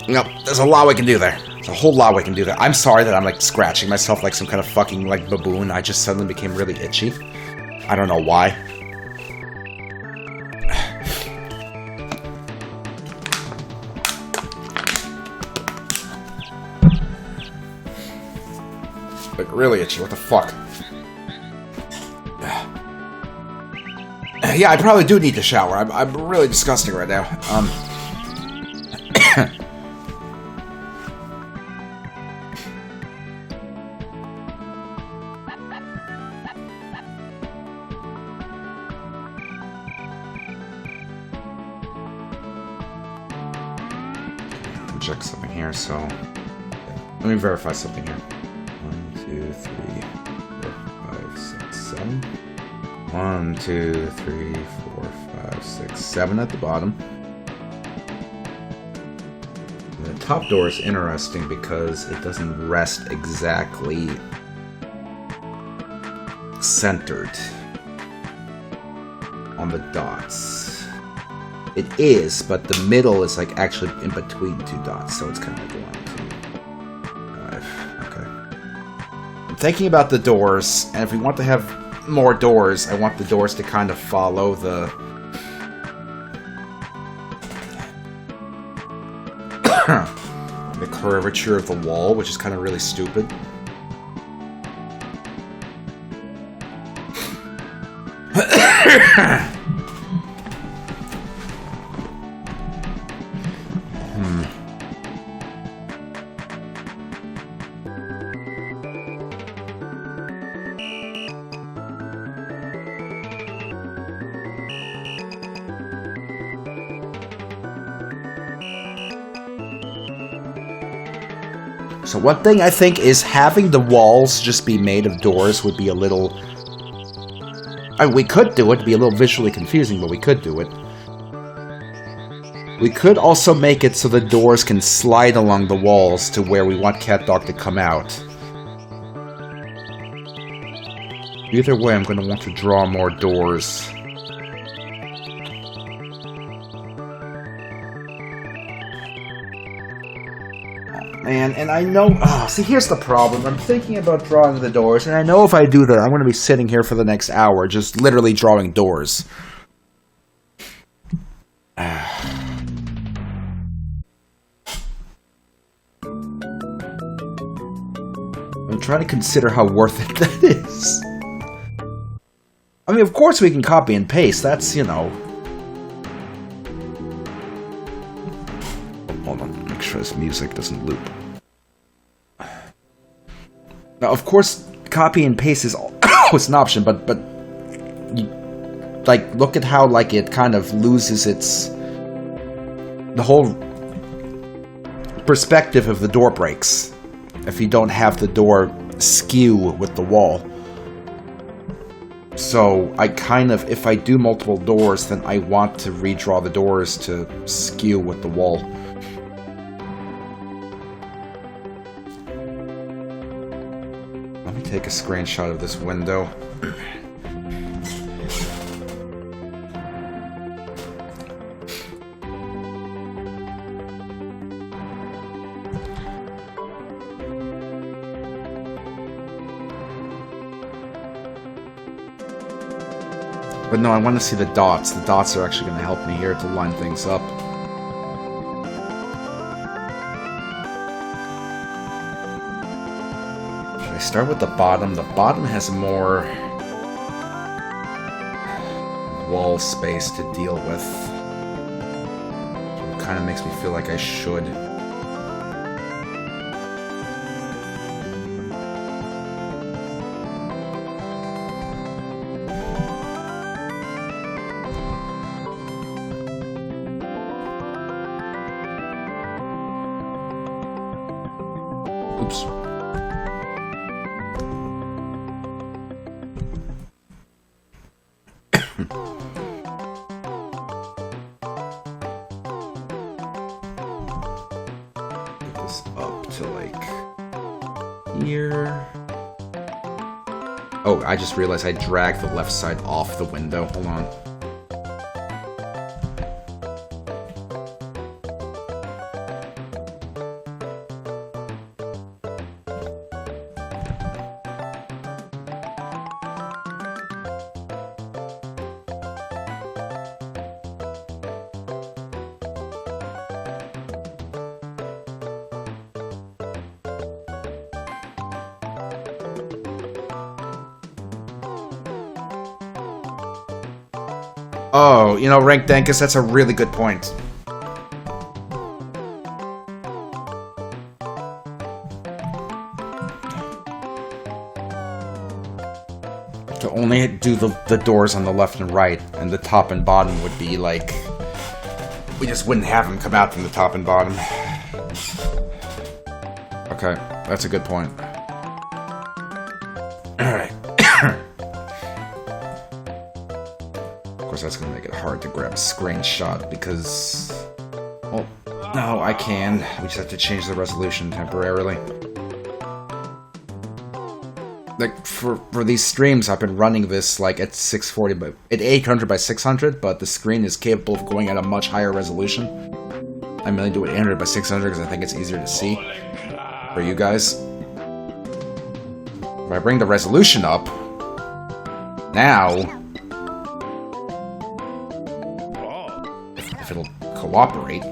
Speaker 1: You know, there's a lot we can do there. There's a whole lot we can do there. I'm sorry that I'm like scratching myself like some kind of fucking like baboon. I just suddenly became really itchy. I don't know why. Like really itchy. What the fuck? Yeah, I probably do need to shower. I'm really disgusting right now. Check something here. So let me verify something here. 1, 2, 3, 4, 5, 6, 7. 1, 2, 3, 4, 5, 6, 7 at the bottom. The top door is interesting because it doesn't rest exactly centered on the dots. It is, but the middle is like actually in between 2 dots, so it's kind of like 1, 2, 5. Okay. I'm thinking about the doors, and if we want to have more doors, I want the doors to kind of follow the the curvature of the wall, which is kind of really stupid. So one thing I think is having the walls just be made of doors would be a little... I mean, we could do it, it'd be a little visually confusing, but we could do it. We could also make it so the doors can slide along the walls to where we want CatDog to come out. Either way, I'm going to want to draw more doors. Man, and I know... Oh, see, here's the problem. I'm thinking about drawing the doors, and I know if I do that, I'm going to be sitting here for the next hour, just literally drawing doors. I'm trying to consider how worth it that is. I mean, of course we can copy and paste, that's, you know... Hold on, make sure this music doesn't loop. Now, of course, copy and paste is always an option, but you, like, look at how, like, it kind of loses its... The whole perspective of the door breaks if you don't have the door skew with the wall. So, I kind of, if I do multiple doors, then I want to redraw the doors to skew with the wall. Let me take a screenshot of this window. But no, I want to see the dots. The dots are actually going to help me here to line things up. Should I start with the bottom? The bottom has more wall space to deal with. It kind of makes me feel like I should. Oops. Get this up to like here. Oh, I just realized I dragged the left side off the window. Hold on. Oh, you know, Rank Dankus, that's a really good point. To only do the doors on the left and right, and the top and bottom would be like... We just wouldn't have them come out from the top and bottom. Okay, that's a good point. Alright. That's going to make it hard to grab a screenshot because... Well, no, I can. We just have to change the resolution temporarily. Like, for these streams, I've been running this, like, at 640, but at 800 by 600, but the screen is capable of going at a much higher resolution. I'm going to do it 800 by 600 because I think it's easier to see for you guys. If I bring the resolution up, now... It'll cooperate.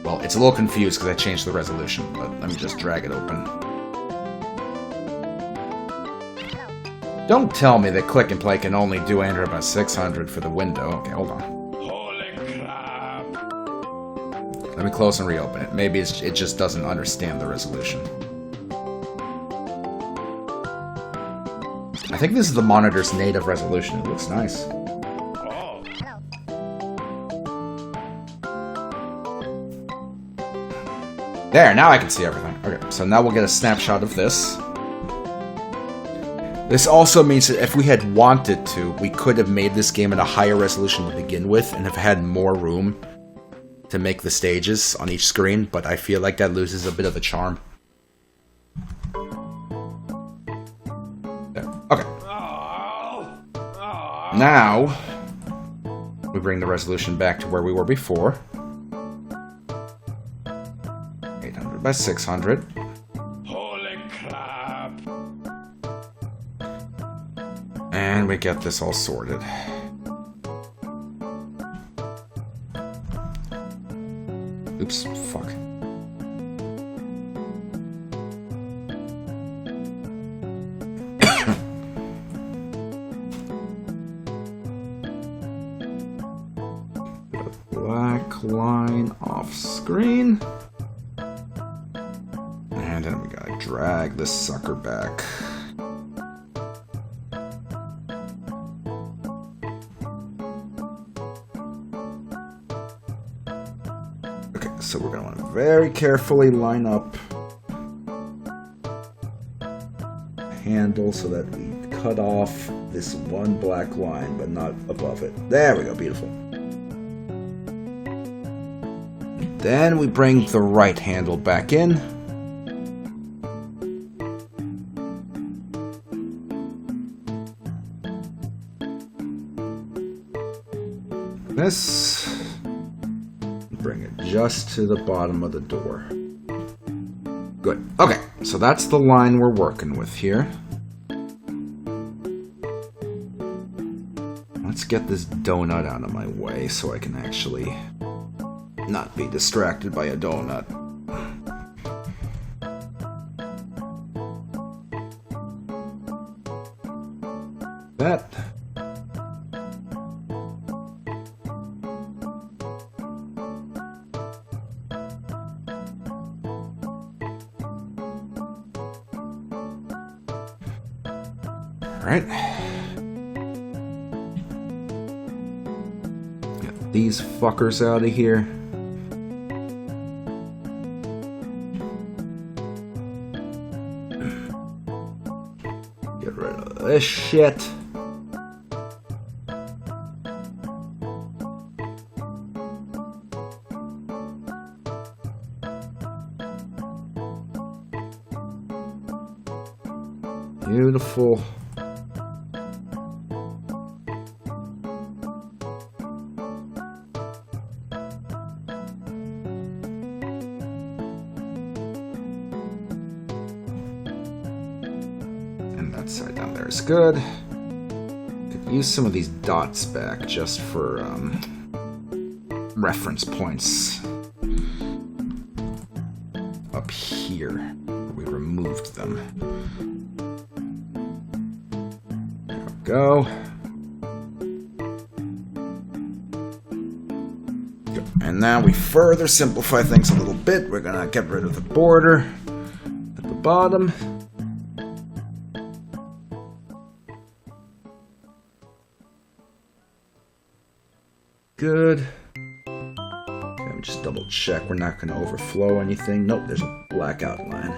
Speaker 1: Well, it's a little confused because I changed the resolution, but let me just drag it open. Don't tell me that Click and Play can only do 800 by 600 for the window. Okay, hold on.
Speaker 2: Holy crap!
Speaker 1: Let me close and reopen it. Maybe it just doesn't understand the resolution. I think this is the monitor's native resolution. It looks nice. There, now I can see everything. Okay, so now we'll get a snapshot of this. This also means that if we had wanted to, we could have made this game at a higher resolution to begin with and have had more room to make the stages on each screen, but I feel like that loses a bit of the charm. There. Okay. Now, we bring the resolution back to where we were before. 800 by 600.
Speaker 2: Holy crap!
Speaker 1: And we get this all sorted. Oops, fuck. Black line off screen. And then we gotta drag this sucker back. Okay, so we're gonna want to very carefully line up the handle so that we cut off this one black line, but not above it. There we go, beautiful. Then we bring the right handle back in. This, bring it just to the bottom of the door. Good. Okay, so that's the line we're working with here. Let's get this donut out of my way so I can actually not be distracted by a donut. That. Alright. Get these fuckers out of here. Get rid of this shit. Beautiful. That side down there is good. Could use some of these dots back just for reference points up here where we removed them. There we go. Good. And now we further simplify things a little bit. We're gonna get rid of the border at the bottom. Good. Okay, just double check we're not going to overflow anything. Nope, there's a black outline.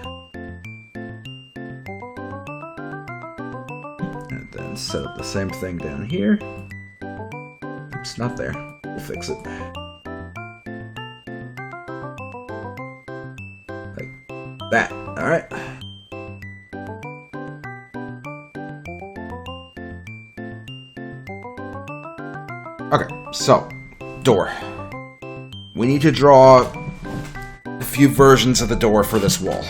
Speaker 1: And then set up the same thing down here. Oops, not there. We'll fix it. Like that. Alright. Okay, so, door. We need to draw a few versions of the door for this wall.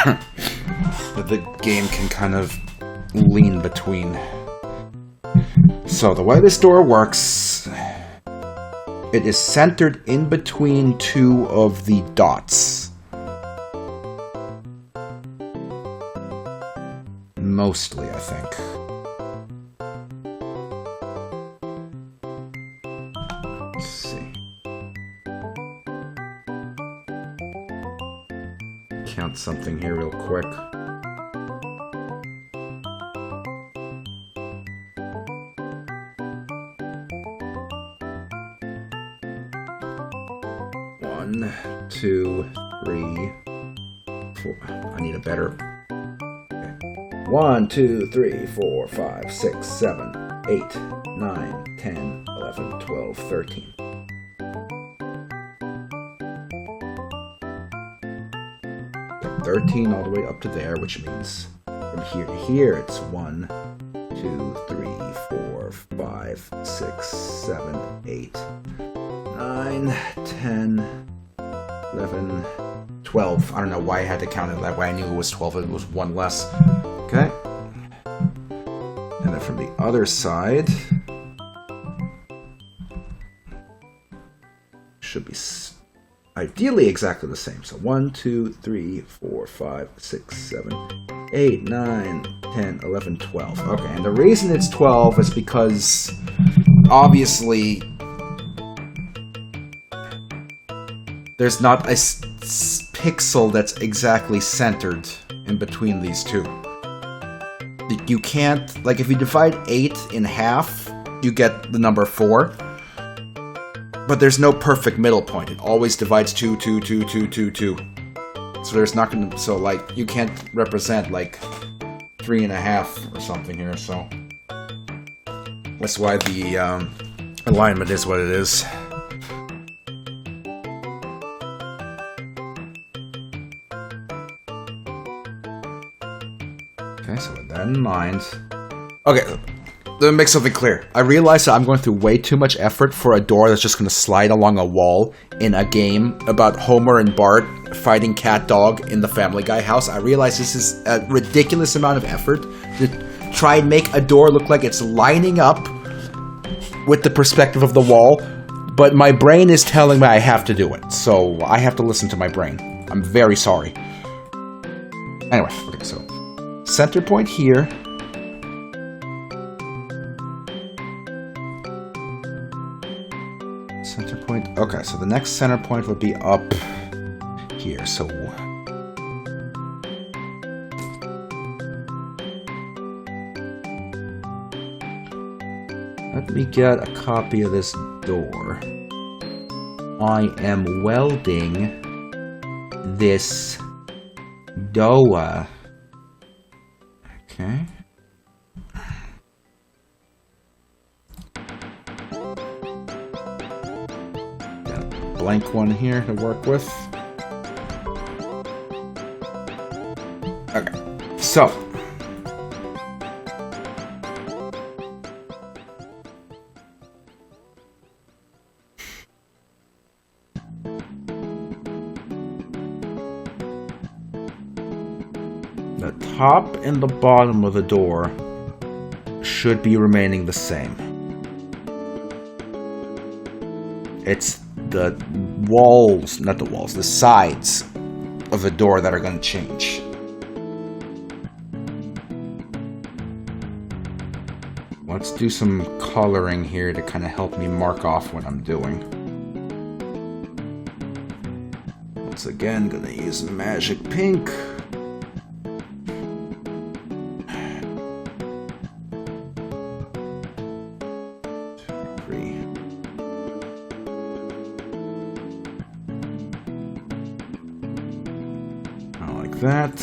Speaker 1: That the game can kind of lean between. So, the way this door works, it is centered in between two of the dots. Mostly, I think. Let's see. Count something here real quick. One, two, three, 4. I need a better. Okay. 1, 2, 3, 4, 5, 6, 7, 8, 9, 10, 11, 12, 13. Yep, 13 all the way up to there, which means from here to here it's 1, 2, 3, 4, 5, 6, 7, 8, 9, 10, 11, 12. I don't know why I had to count it that way. I knew it was 12. It was 1 less. Okay. And then from the other side, should be ideally exactly the same. So 1, 2, 3, 4, 5, 6, 7, 8, 9, 10, 11, 12. Okay, and the reason it's 12 is because obviously there's not a pixel that's exactly centered in between these two. You can't, like, if you divide 8 in half, you get the number 4. But there's no perfect middle point. It always divides 2, 2, 2, 2, 2, 2. So there's not gonna, so like, you can't represent like 3.5 or something here, so that's why the alignment is what it is. Okay, so with that in mind... Okay, let me make something clear. I realize that I'm going through way too much effort for a door that's just going to slide along a wall in a game about Homer and Bart fighting cat dog in the Family Guy house. I realize this is a ridiculous amount of effort to try and make a door look like it's lining up with the perspective of the wall, but my brain is telling me I have to do it, so I have to listen to my brain. I'm very sorry. Anyway, okay, so center point here. Center point. Okay, so the next center point would be up here. So let me get a copy of this door. I am welding this door. Okay. Got a blank one here to work with. Okay, so the top and the bottom of the door should be remaining the same. It's the walls, not the walls, the sides of the door that are going to change. Let's do some coloring here to kind of help me mark off what I'm doing. Once again, gonna use magic pink. That.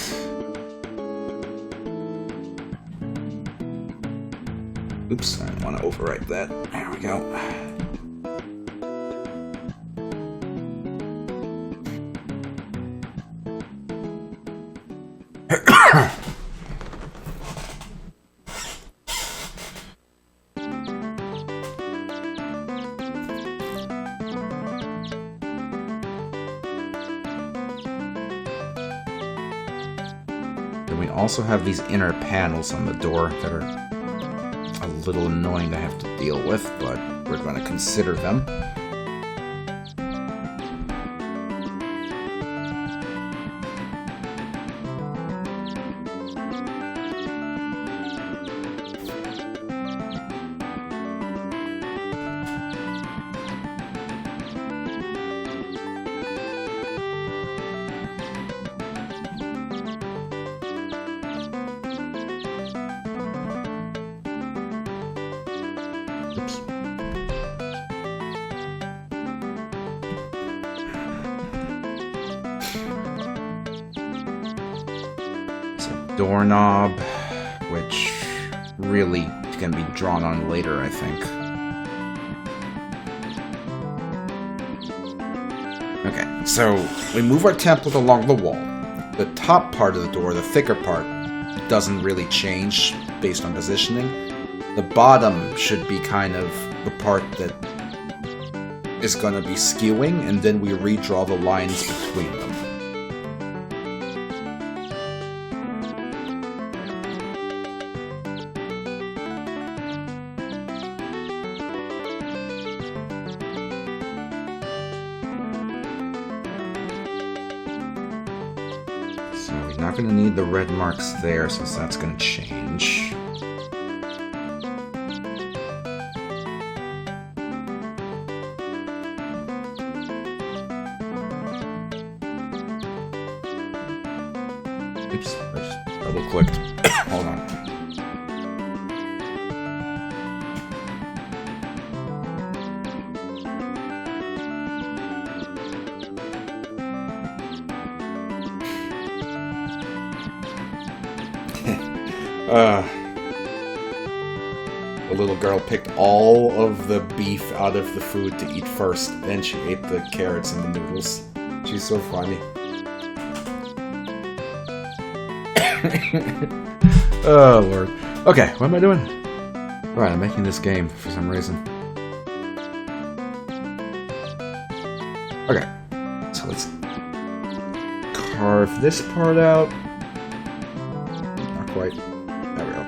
Speaker 1: Oops, I don't want to overwrite that. There we go. Also have these inner panels on the door that are a little annoying to have to deal with, but we're going to consider them. doorknob, which really can be drawn on later, I think. Okay, so we move our template along the wall. The top part of the door, the thicker part, doesn't really change based on positioning. The bottom should be kind of the part that is going to be skewing, and then we redraw the lines between them. So we're not going to need the red marks there since that's going to change. Oops, I just double-clicked. Hold on. The little girl picked all of the beef out of the food to eat first, then she ate the carrots and the noodles. She's so funny. Oh, Lord. Okay, what am I doing? Alright, I'm making this game for some reason. Okay, so let's carve this part out. Not quite. There we go.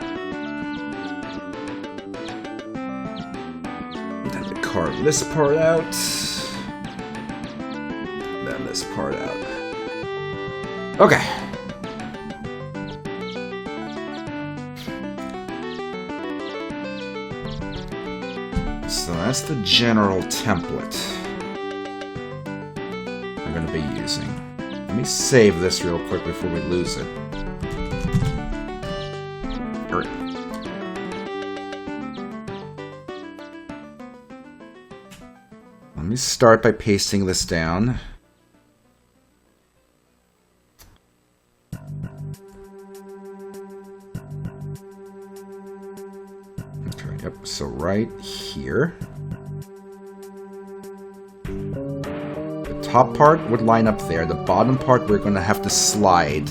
Speaker 1: Then we carve this part out. Then this part out. Okay. So that's the general template I'm going to be using. Let me save this real quick before we lose it. Alright. Let me start by pasting this down. Yep, so right here. The top part would line up there. The bottom part we're going to have to slide.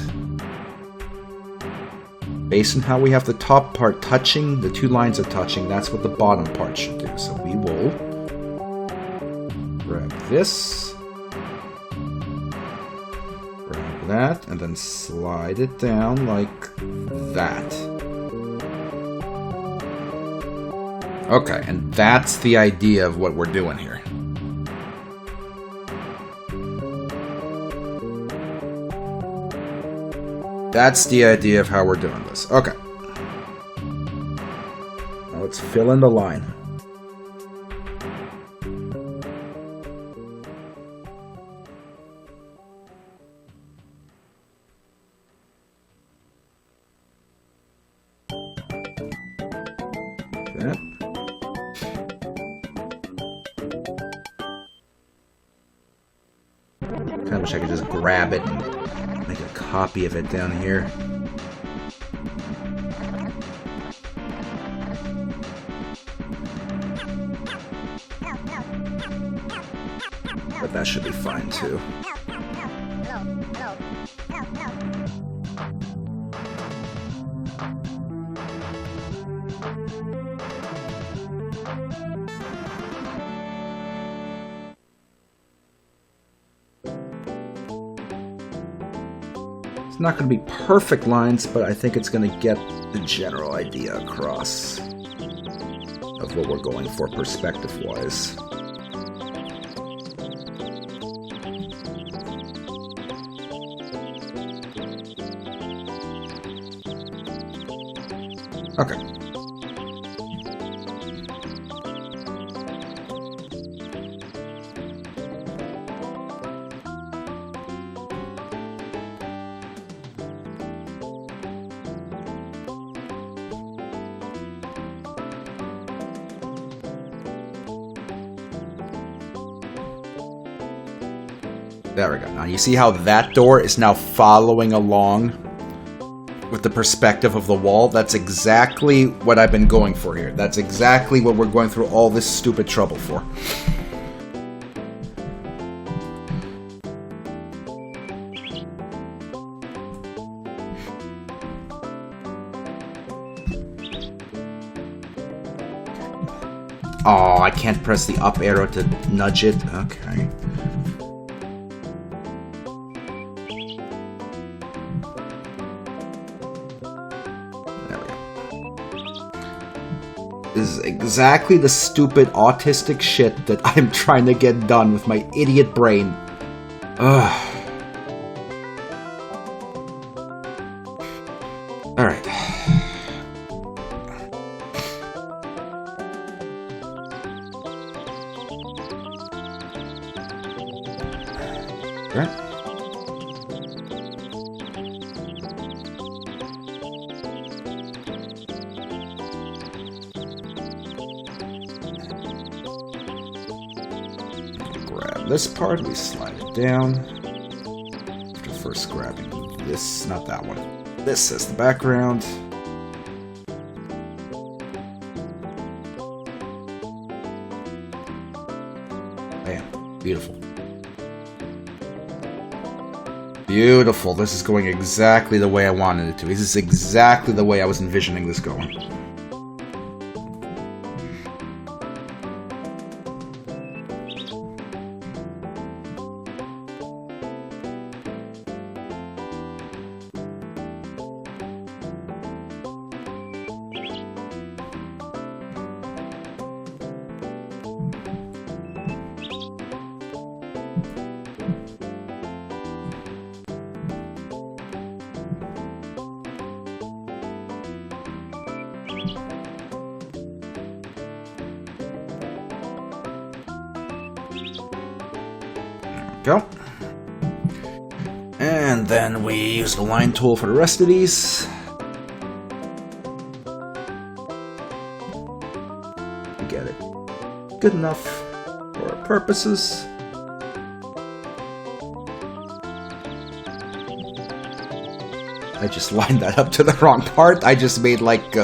Speaker 1: Based on how we have the top part touching, the two lines are touching, that's what the bottom part should do. So we will grab this, grab that, and then slide it down like that. Okay, and that's the idea of what we're doing here. That's the idea of how we're doing this. Okay. Now let's fill in the line. That. I wish I could just grab it and make a copy of it down here. But that should be fine too. It's not going to be perfect lines, but I think it's going to get the general idea across of what we're going for perspective-wise. Okay. There we go. Now you see how that door is now following along with the perspective of the wall. That's exactly what I've been going for here. That's exactly what we're going through all this stupid trouble for. Oh, I can't press the up arrow to nudge it. Okay. There we go. This is exactly the stupid autistic shit that I'm trying to get done with my idiot brain. Ugh. Alright. Right. Grab this part, we slide it down. After first grabbing this, not that one. This is the background. Bam. Beautiful. Beautiful. This is going exactly the way I wanted it to. This is exactly the way I was envisioning this going. Go. And then we use the line tool for the rest of these. We get it. Good enough for our purposes. I just lined that up to the wrong part. I just made like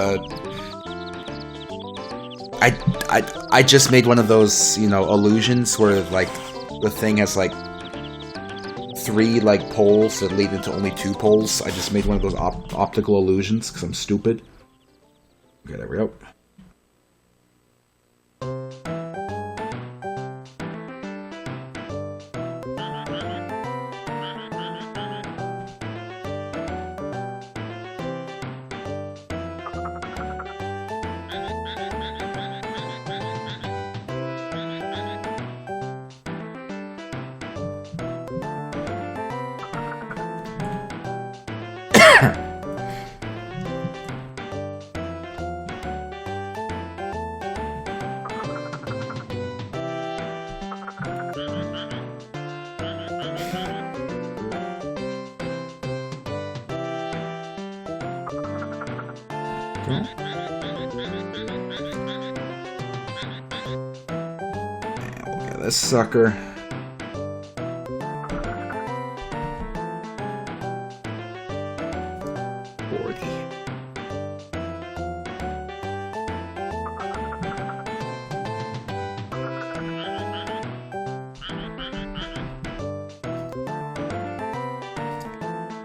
Speaker 1: I just made one of those, you know, illusions where like the thing has like 3 like poles that lead into only 2 poles. I just made one of those optical illusions because I'm stupid. Okay, there we go. And we'll get this sucker.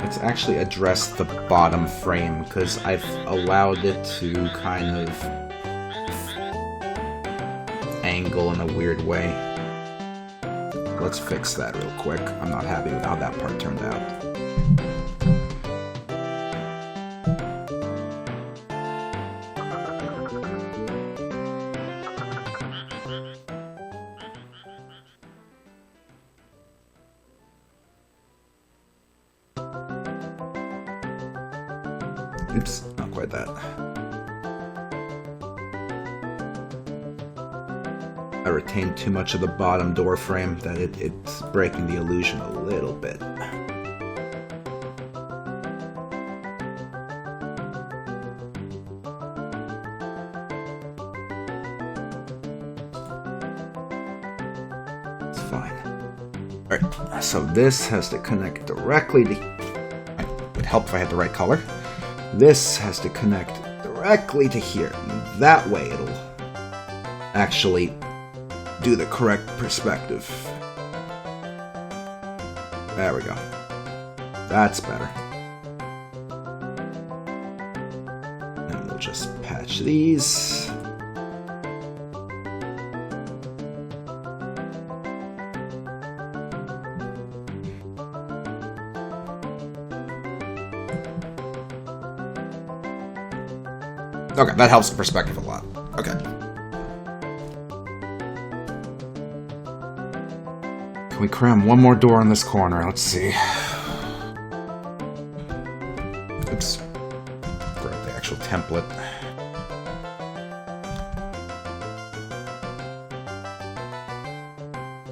Speaker 1: Let's actually address the bottom frame because I've allowed it to kind of angle in a weird way. Let's fix that real quick. I'm not happy with how that part turned out. Oops, not quite that. I retained too much of the bottom door frame that it's breaking the illusion a little bit. It's fine. Alright, so this has to connect directly to... It would help if I had the right color. This has to connect directly to here. That way it'll actually do the correct perspective. There we go. That's better. And we'll just patch these. Okay, that helps the perspective a lot. Okay. Can we cram one more door in this corner? Let's see. Oops. Grab the actual template.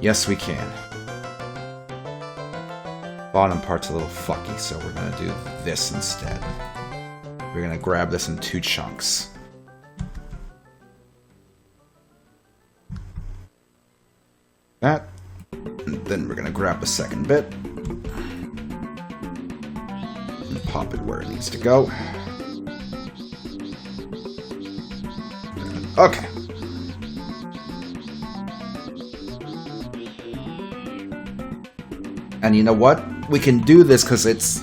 Speaker 1: Yes, we can. Bottom part's a little fucky, so we're gonna do this instead. We're gonna grab this in 2 chunks. That. And then we're gonna grab the second bit. And pop it where it needs to go. Okay. And you know what? We can do this because it's...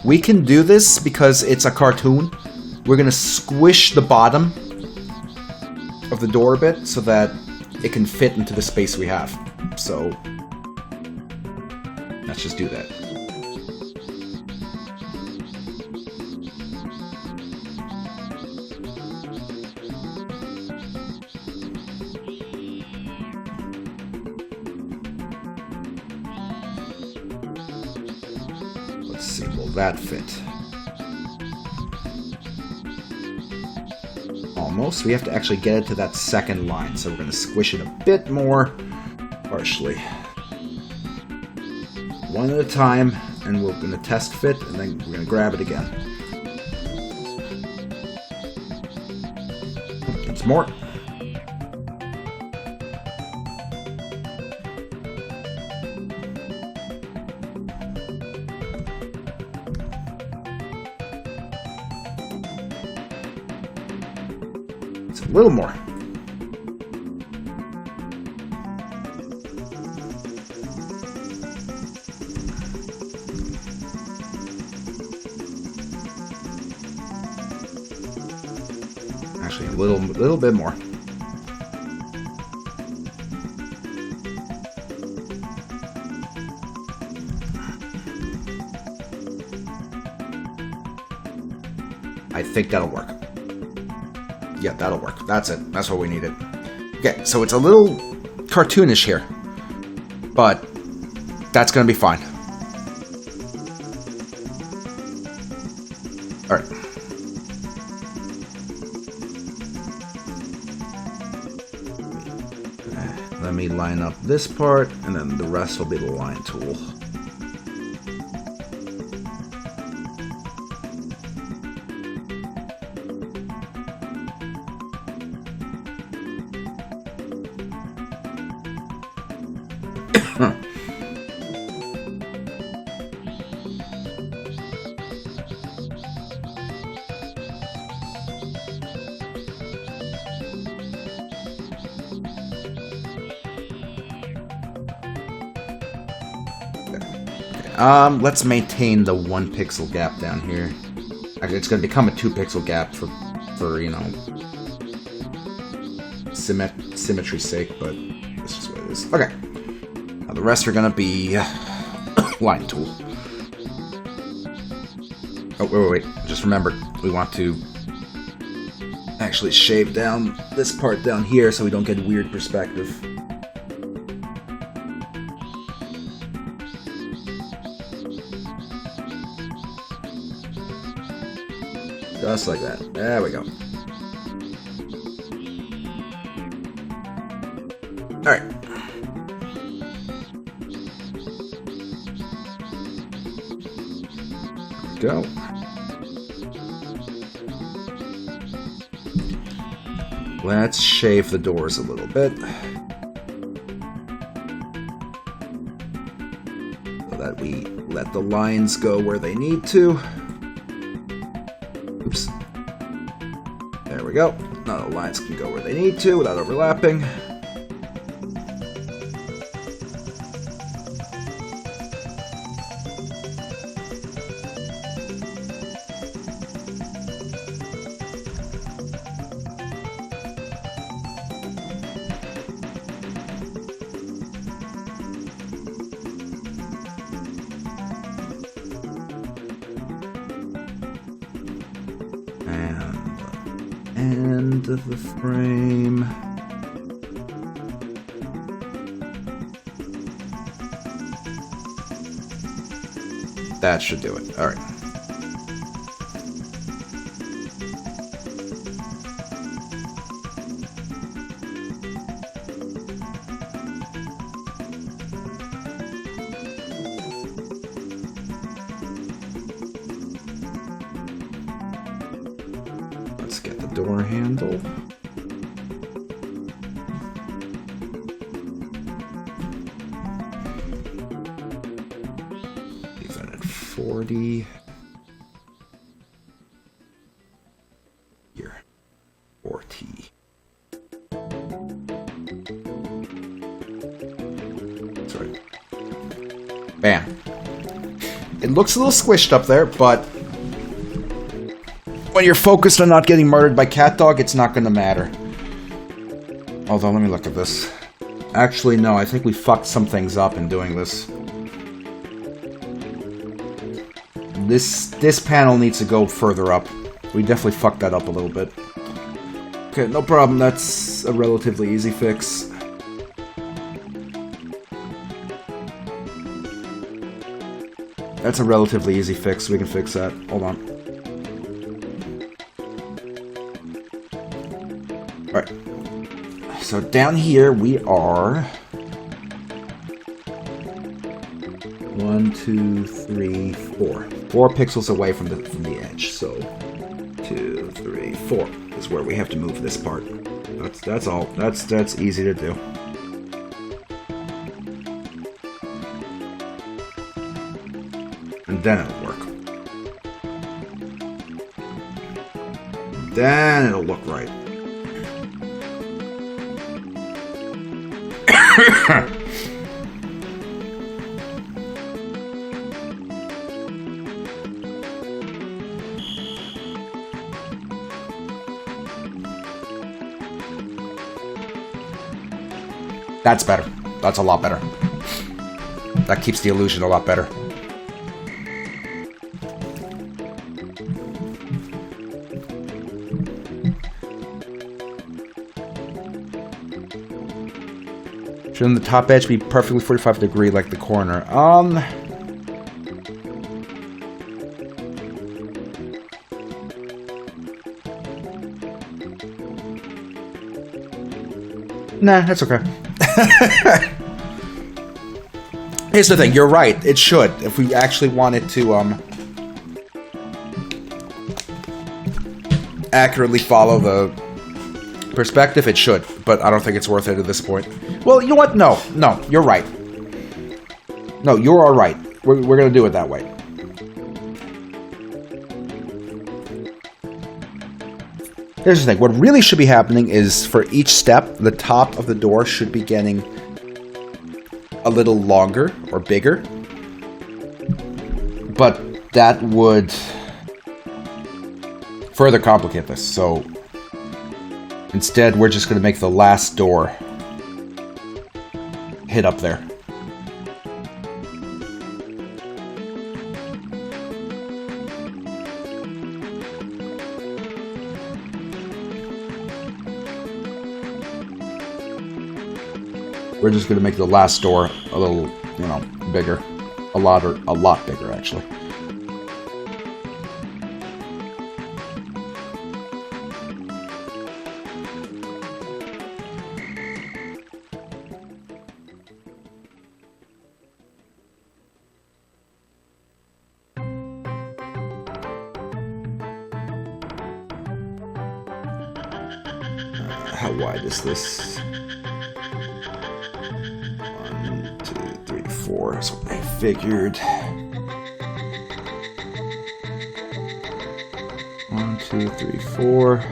Speaker 1: We can do this because it's a cartoon. We're gonna squish the bottom of the door a bit so that it can fit into the space we have. So let's just do that. Let's see, will that fit? Almost. We have to actually get it to that second line, so we're going to squish it a bit more harshly. One at a time, and we're going to test fit, and then we're going to grab it again. It's more. A little more. Actually, a little bit more. I think that'll work. Yeah, that'll work. That's it. That's what we needed. Okay, so it's a little cartoonish here, but that's gonna be fine. All right. Let me line up this part, and then the rest will be the line tool. Let's maintain the 1 pixel gap down here. Actually, it's going to become a 2 pixel gap for you know, symmetry's sake, but this is what it is. Okay. Now the rest are going to be line tool. Oh, wait. Just remember, we want to actually shave down this part down here so we don't get weird perspective. Just like that. There we go. Alright. There we go. Let's shave the doors a little bit. So that we let the lines go where they need to. There we go. Now the lines can go where they need to without overlapping. End of the frame. That should do it. All right. Let's get the door handle. Leave that at 40. Here. 40. Sorry. Bam. It looks a little squished up there, but when you're focused on not getting murdered by cat dog, it's not going to matter. Although, let me look at this. Actually, no, I think we fucked some things up in doing this. This panel needs to go further up. We definitely fucked that up a little bit. Okay, no problem. That's a relatively easy fix. That's a relatively easy fix. We can fix that. Hold on. Alright. So down here we are 1, 2, 3, 4. 4 pixels away from the edge. So 2, 3, 4 is where we have to move this part. That's all. That's easy to do. And then it'll work. Then it'll look right. That's better. That's a lot better. That keeps the illusion a lot better. Shouldn't the top edge be perfectly 45 degree like the corner? Nah, that's okay. Here's the thing, you're right, it should. If we actually wanted to, accurately follow the perspective, it should. But I don't think it's worth it at this point. Well, you know what? No, you're right. No, you're alright. We're gonna do it that way. Here's the thing, what really should be happening is for each step, the top of the door should be getting a little longer or bigger. But that would further complicate this, so instead we're just going to make the last door hit up there. We're just going to make the last door a little, you know, bigger. A lot bigger, actually. How wide is this? 1, 2, 3, 4. That's what I figured. 1, 2, 3, 4.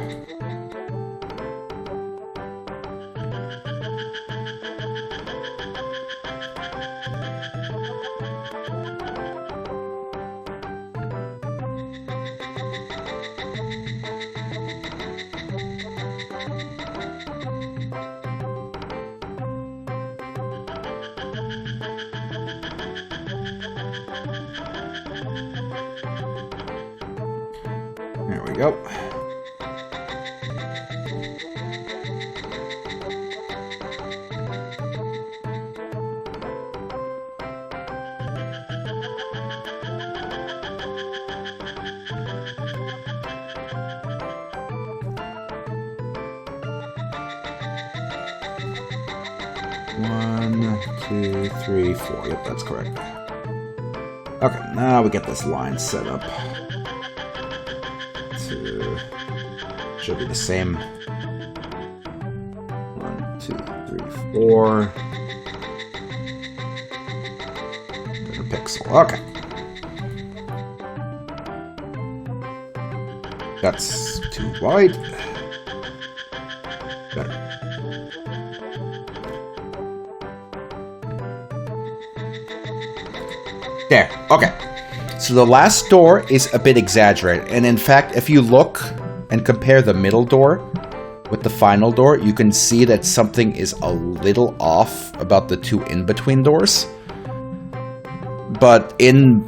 Speaker 1: we go. One, two, three, four. Yep, that's correct. Okay, now we get this line set up. Should be the same. 1, 2, 3, 4. Then a pixel. Okay. That's too wide. Better. There. Okay. So the last door is a bit exaggerated. And in fact, if you look and compare the middle door with the final door, you can see that something is a little off about the two in-between doors. But in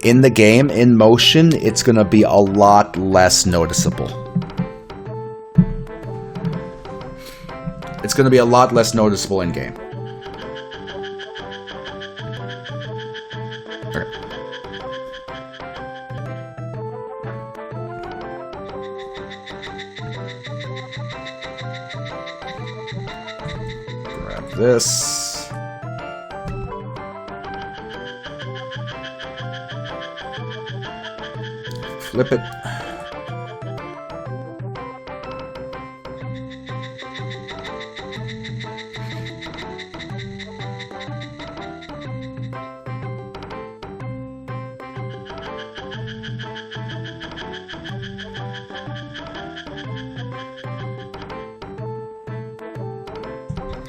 Speaker 1: the game, in motion, it's going to be a lot less noticeable. It's going to be a lot less noticeable in-game. Okay. Grab this. Flip it.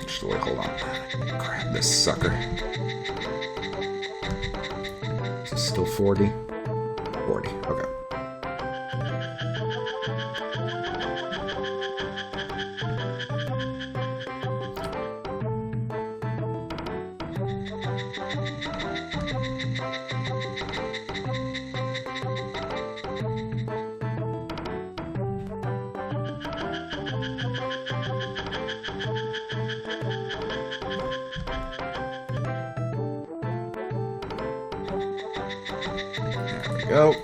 Speaker 1: Actually, hold on. Grab this sucker. Is this still 40? 40, okay. There we go.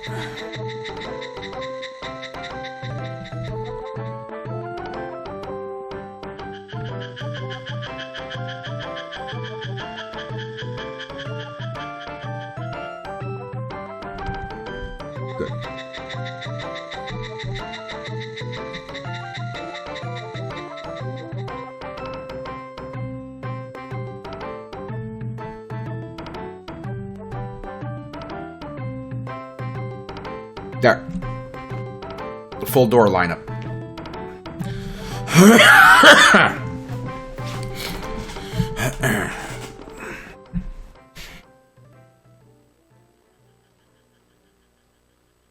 Speaker 1: Good. There. The full door lineup.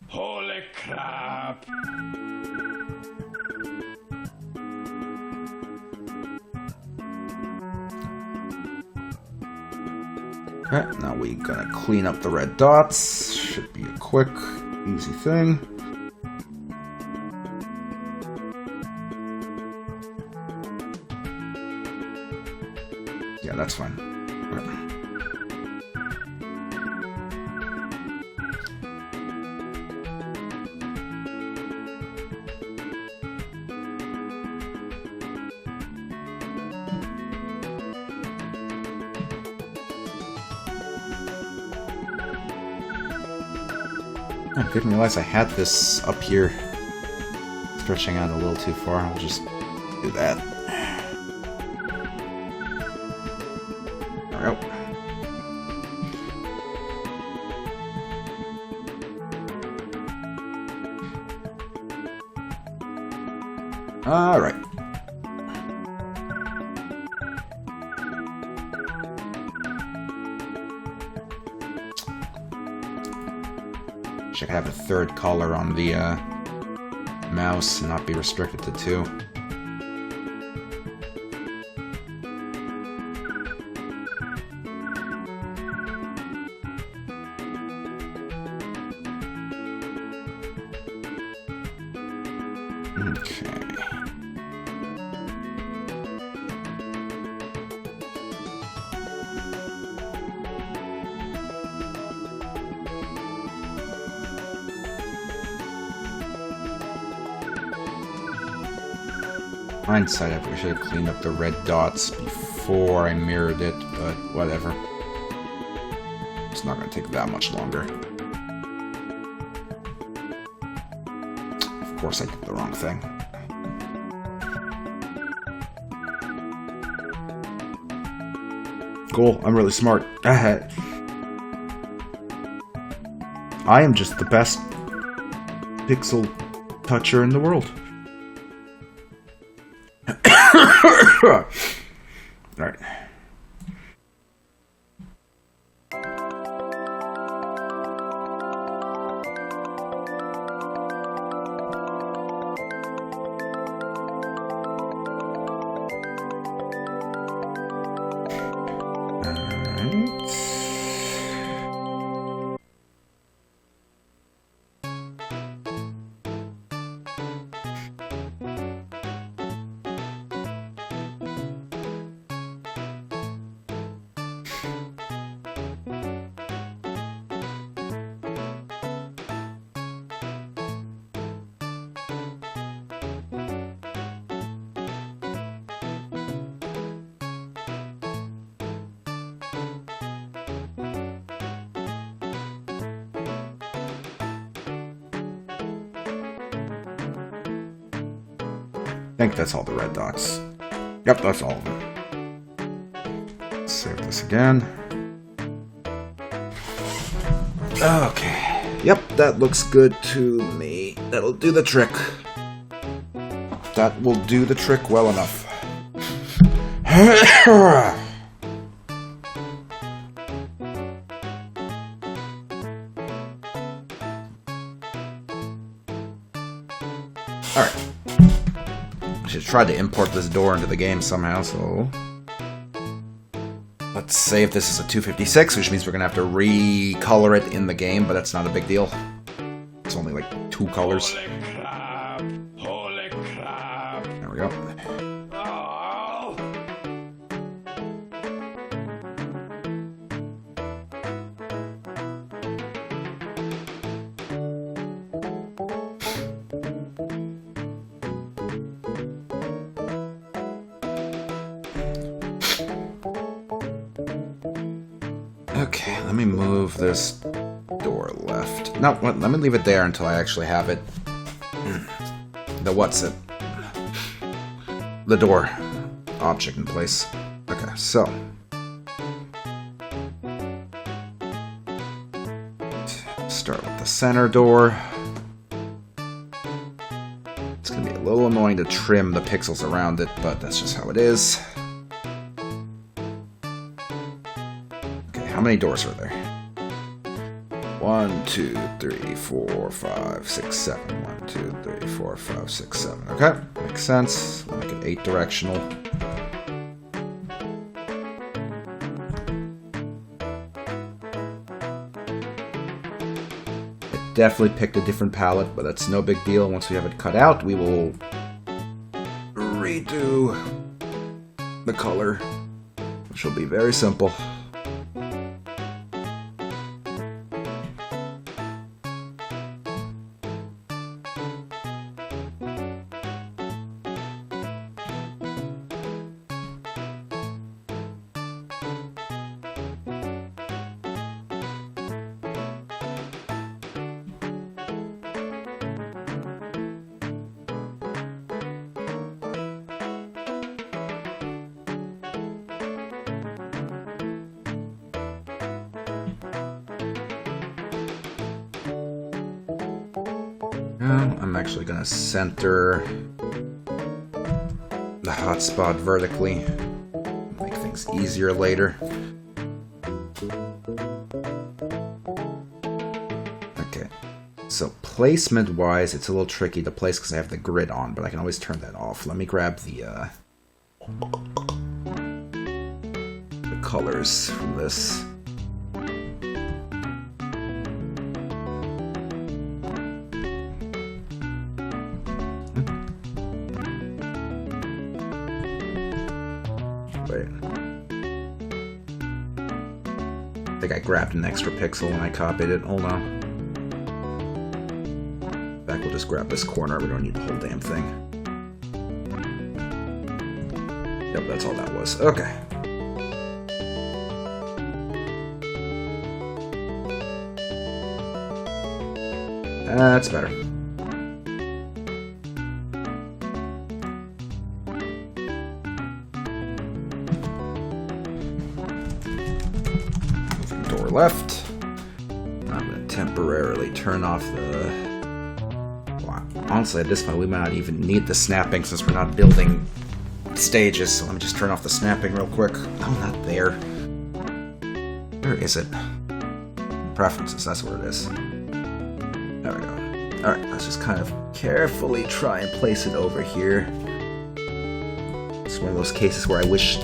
Speaker 2: Holy crap!
Speaker 1: Okay, now we gonna clean up the red dots. Should be a quick, easy thing. Yeah, that's fine. Okay. I didn't realize I had this up here stretching out a little too far. I'll just do that. There we go. All right. I could have a third color on the mouse and not be restricted to 2. hindsight, I wish I had cleaned up the red dots before I mirrored it, but whatever. It's not going to take that much longer. Of course I did the wrong thing. Cool, I'm really smart. I am just the best pixel toucher in the world. Alright. I think that's all the red dots. Yep, that's all of them. Let's save this again. Okay. Yep, that looks good to me. That'll do the trick. That will do the trick well enough. Alright. I should try to import this door into the game somehow, so... Let's say if this is a 256, which means we're going to have to recolor it in the game, but that's not a big deal. It's only like 2 colors.
Speaker 2: Holy crap! Holy crap!
Speaker 1: There we go.
Speaker 2: Oh.
Speaker 1: Okay, let me move this door left. No, let me leave it there until I actually have it. The what's it? The door object in place. Okay, so. Start with the center door. It's going to be a little annoying to trim the pixels around it, but that's just how it is. How many doors are there? 1, 2, 3, 4, 5, 6, 7. 1, 2, 3, 4, 5, 6, 7. Okay, makes sense. We'll make it 8 directional. It definitely picked a different palette, but that's no big deal. Once we have it cut out, we will redo the color, which will be very simple. I'm actually going to center the hotspot vertically. Make things easier later. Okay, so placement-wise, it's a little tricky to place because I have the grid on, but I can always turn that off. Let me grab the colors from this. Wait. I think I grabbed an extra pixel when I copied it. Hold on. In fact, we'll just grab this corner. We don't need the whole damn thing. Yep, that's all that was. Okay. That's better. Moving door left. I'm going to temporarily turn off the... Well, honestly, at this point, we might not even need the snapping since we're not building stages. So let me just turn off the snapping real quick. Oh, not there. Where is it? Preferences, that's what it is. There we go. Alright, let's just kind of carefully try and place it over here. It's one of those cases where I wish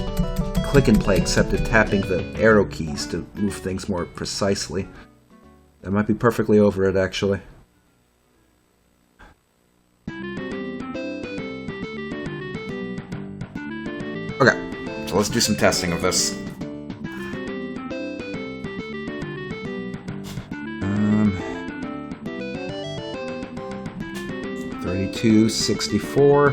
Speaker 1: Click and Play accepted tapping the arrow keys to move things more precisely. That might be perfectly over it, actually. Okay, so let's do some testing of this. 32, 64,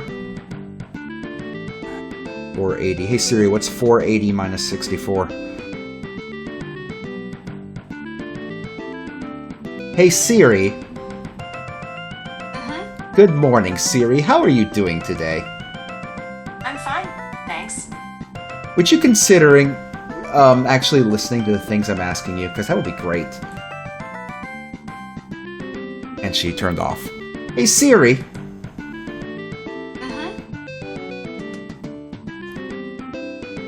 Speaker 1: 480. Hey Siri, what's 480 minus 64? Hey Siri.
Speaker 3: Mm-hmm.
Speaker 1: Good morning, Siri. How are you doing today?
Speaker 3: I'm fine, thanks.
Speaker 1: Would you considering actually listening to the things I'm asking you? Because that would be great. And she turned off. Hey Siri.
Speaker 3: Mm-hmm.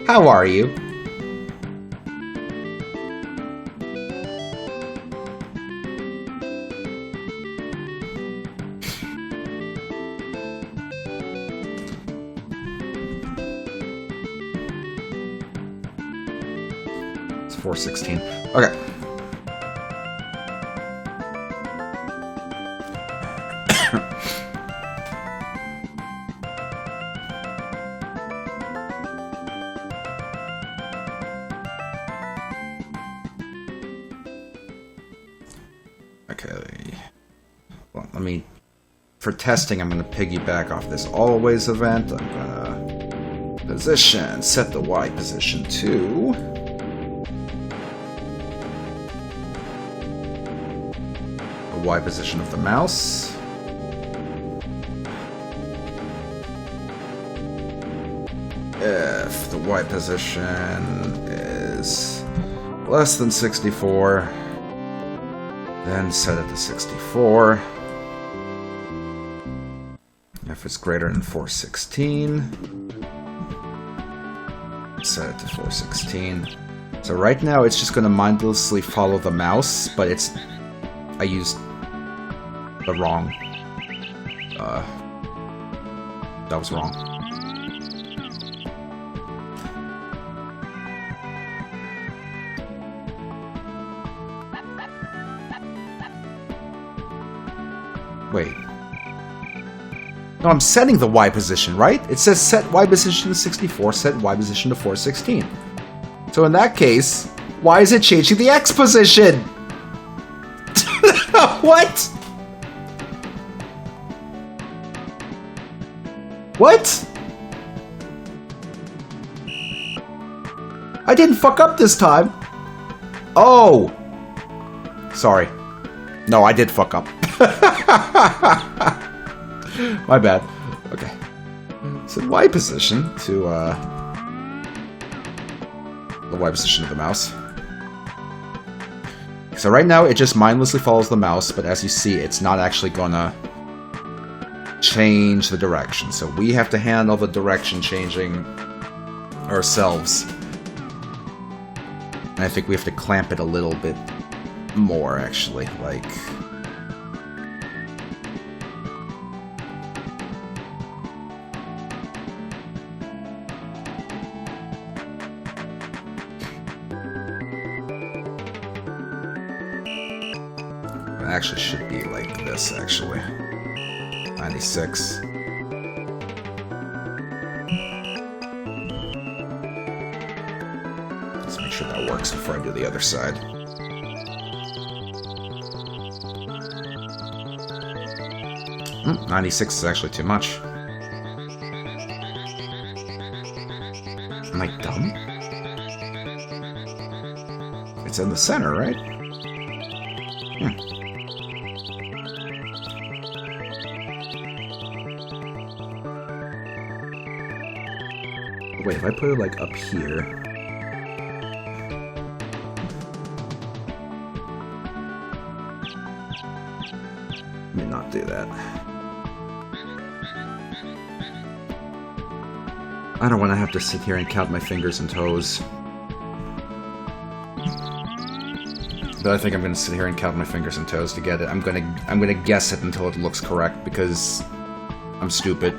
Speaker 1: How are you? It's 416. Okay. Okay. Well, let me... For testing, I'm going to piggyback off this always event. I'm going to position, set the Y position to... the Y position of the mouse. If the Y position is less than 64, then set it to 64. If it's greater than 416, set it to 416. So right now it's just going to mindlessly follow the mouse, but it's... I used the wrong... that was wrong. Wait. No, I'm setting the Y position, right? It says set Y position to 64, set Y position to 416. So in that case, why is it changing the X position? What? What? I didn't fuck up this time. Oh. Sorry. No, I did fuck up. My bad. Okay. Set Y position to the Y position of the mouse. So right now it just mindlessly follows the mouse, but as you see, it's not actually gonna change the direction. So we have to handle the direction changing ourselves. And I think we have to clamp it a little bit more, actually. Like... it actually should be like this, actually. 96. Let's make sure that works before I do the other side. Hmm, 96 is actually too much. Am I dumb? It's in the center, right? Wait, if I put it, like, up here... Let me not do that. I don't want to have to sit here and count my fingers and toes. But I think I'm gonna sit here and count my fingers and toes to get it. I'm gonna guess it until it looks correct because I'm stupid.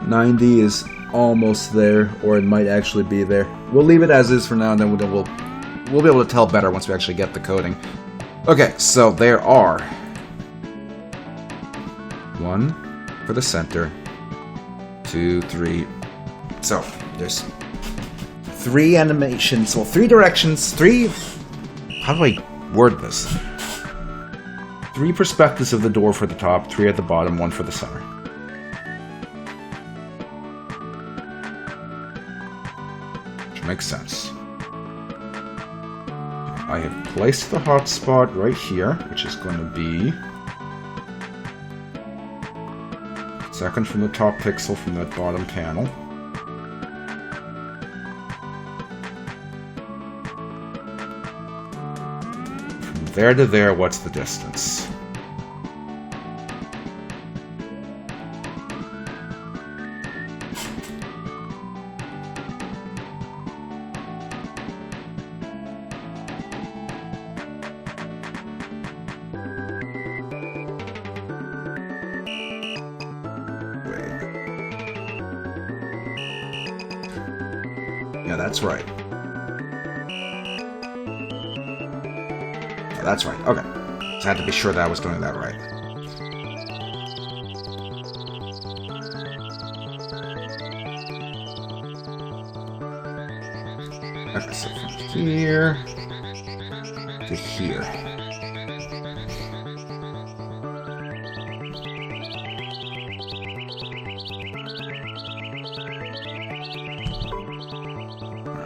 Speaker 1: 90 is almost there, or it might actually be there. We'll leave it as is for now, and then we'll be able to tell better once we actually get the coding. Okay, so there are 1 for the center, 2, 3. So there's 3 animations, well, 3 directions, 3... How do I word this? 3 perspectives of the door for the top, 3 at the bottom, 1 for the center. Which makes sense. I have placed the hotspot right here, which is going to be... second from the top pixel from that bottom panel. From there to there, what's the distance? Yeah, that's right. Yeah, that's right. Okay. So I had to be sure that I was doing that right. Okay, so from here to here.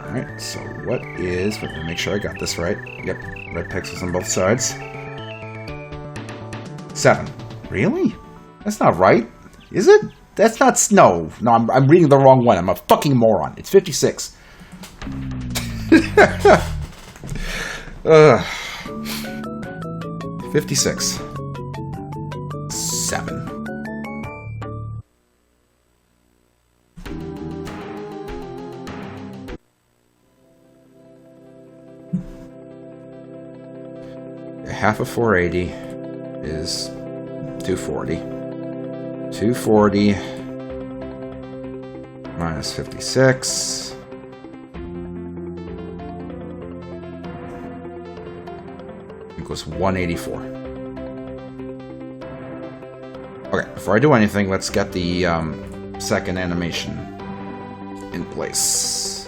Speaker 1: Alright, so what is... Let me make sure I got this right. Yep, red pixels on both sides. 7. Really? That's not right. Is it? That's not... No, I'm reading the wrong one. I'm a fucking moron. It's 56. 56. 7. Half of 480 is 240. 240 minus 56 equals 184. Okay, before I do anything, let's get the second animation in place.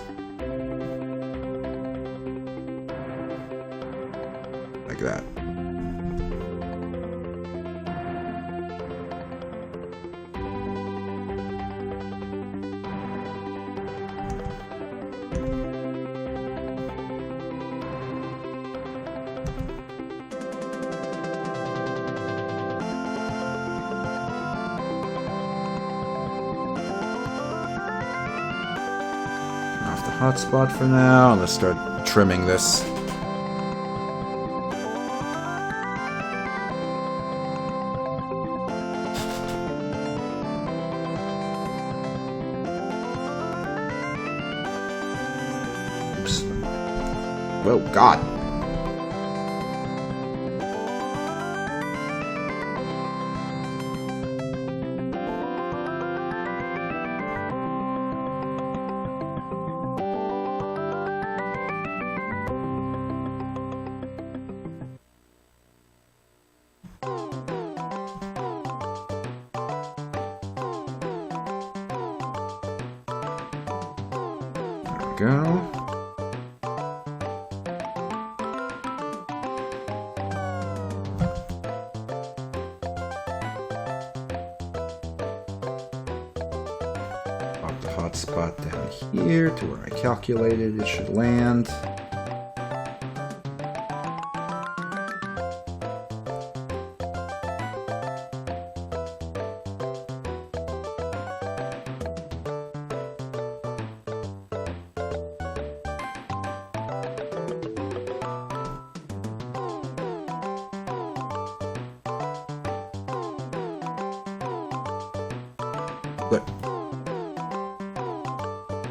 Speaker 1: Like that. Hotspot for now. Let's start trimming this. Oops. Oh, God. Go. Pop the hotspot down here to where I calculated it should land. Good.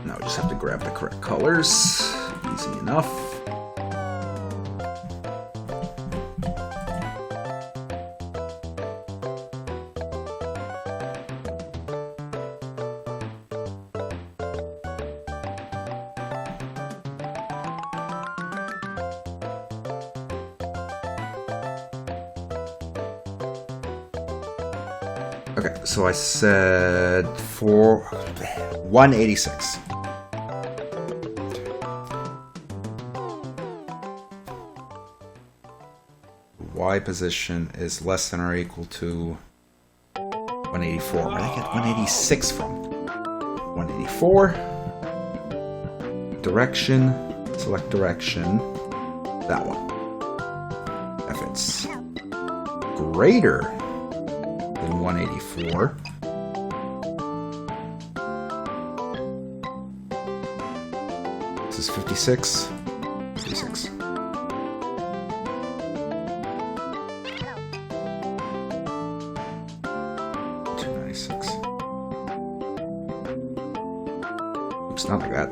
Speaker 1: Now we just have to grab the correct colors. Easy enough. Okay, so I said 186. Y position is less than or equal to 184. Where did I get 186 from? 184. Direction. Select direction. That one. If it's greater than 184, this is 56. 56. Oops, not like that.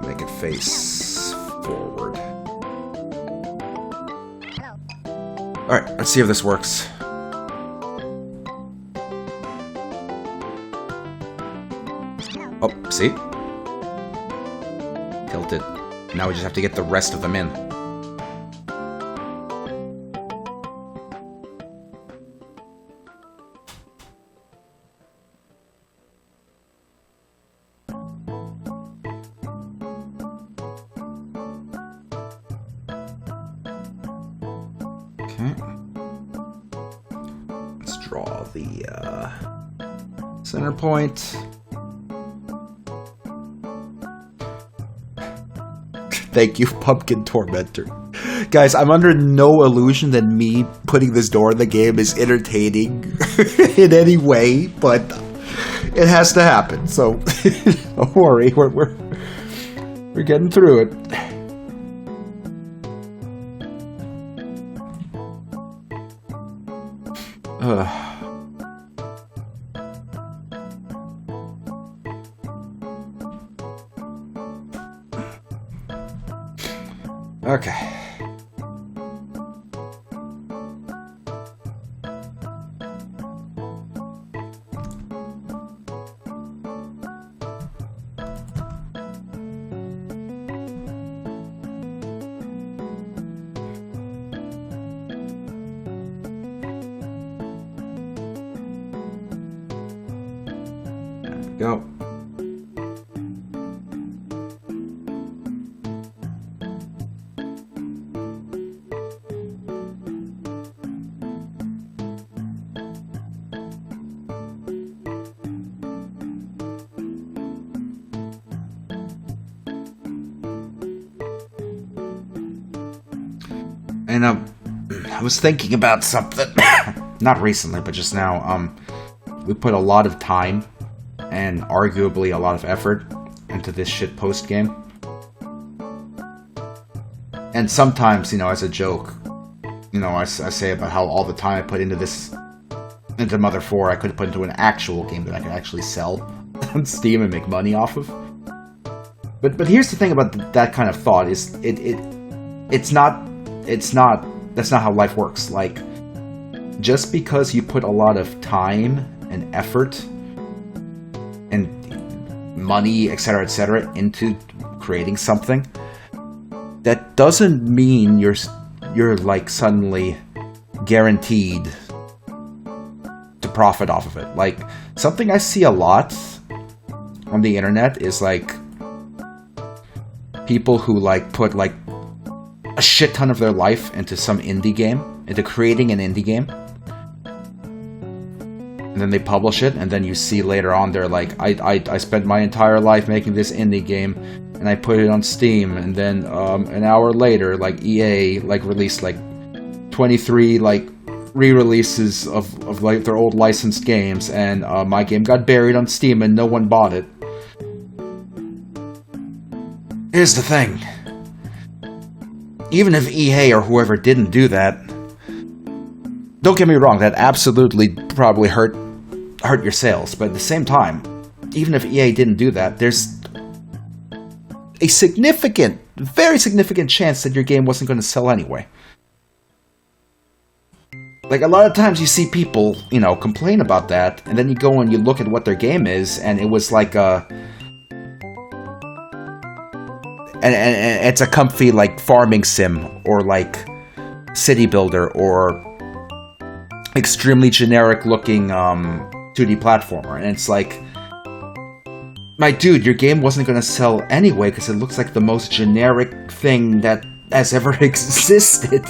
Speaker 1: Make it face forward. Alright, let's see if this works. Oh, see? Tilted. Now we just have to get the rest of them in. Okay. Let's draw the center point. Thank you, Pumpkin Tormentor. Guys, I'm under no illusion that me putting this door in the game is entertaining in any way, but it has to happen. So don't worry, we're getting through it. Okay. There we go. And I was thinking about something, not recently, but just now. We put a lot of time and arguably a lot of effort into this shit post game. And sometimes, you know, as a joke, you know, I say about how all the time I put into Mother 4, I could have put into an actual game that I could actually sell on Steam and make money off of. But here's the thing about that kind of thought is that's not how life works. Like, just because you put a lot of time and effort and money, etc., into creating something, that doesn't mean you're like suddenly guaranteed to profit off of it. Like, something I see a lot on the internet is like people who like put like a shit ton of their life into some indie game, into creating an indie game, And then they publish it, and then you see later on they're like, I spent my entire life making this indie game, and I put it on Steam, and then an hour later, like EA like released like 23 like re-releases of like their old licensed games, and my game got buried on Steam and no one bought it. Here's the thing. Even if EA or whoever didn't do that, don't get me wrong, that absolutely probably hurt your sales, but at the same time, even if EA didn't do that, there's a significant, very significant chance that your game wasn't going to sell anyway. Like, a lot of times you see people, you know, complain about that, and then you go and you look at what their game is, and it was like a... And it's a comfy, like, farming sim, or, like, city builder, or extremely generic-looking 2D platformer. And it's like, my dude, your game wasn't going to sell anyway, because it looks like the most generic thing that has ever existed.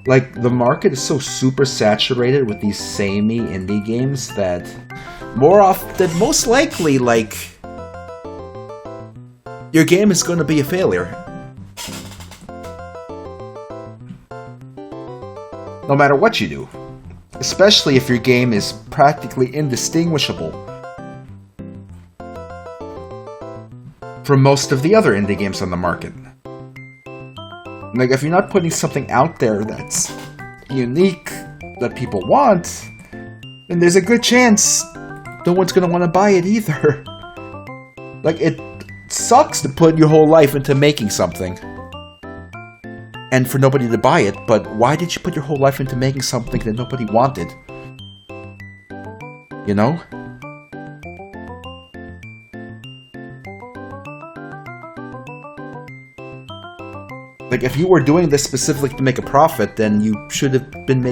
Speaker 1: Like, the market is so super saturated with these samey indie games that most likely, like, your game is going to be a failure. No matter what you do. Especially if your game is practically indistinguishable from most of the other indie games on the market. Like, if you're not putting something out there that's unique, that people want, then there's a good chance no one's gonna want to buy it either. Like, it sucks to put your whole life into making something and for nobody to buy it, but why did you put your whole life into making something that nobody wanted? You know? Like, if you were doing this specifically to make a profit, then you should have been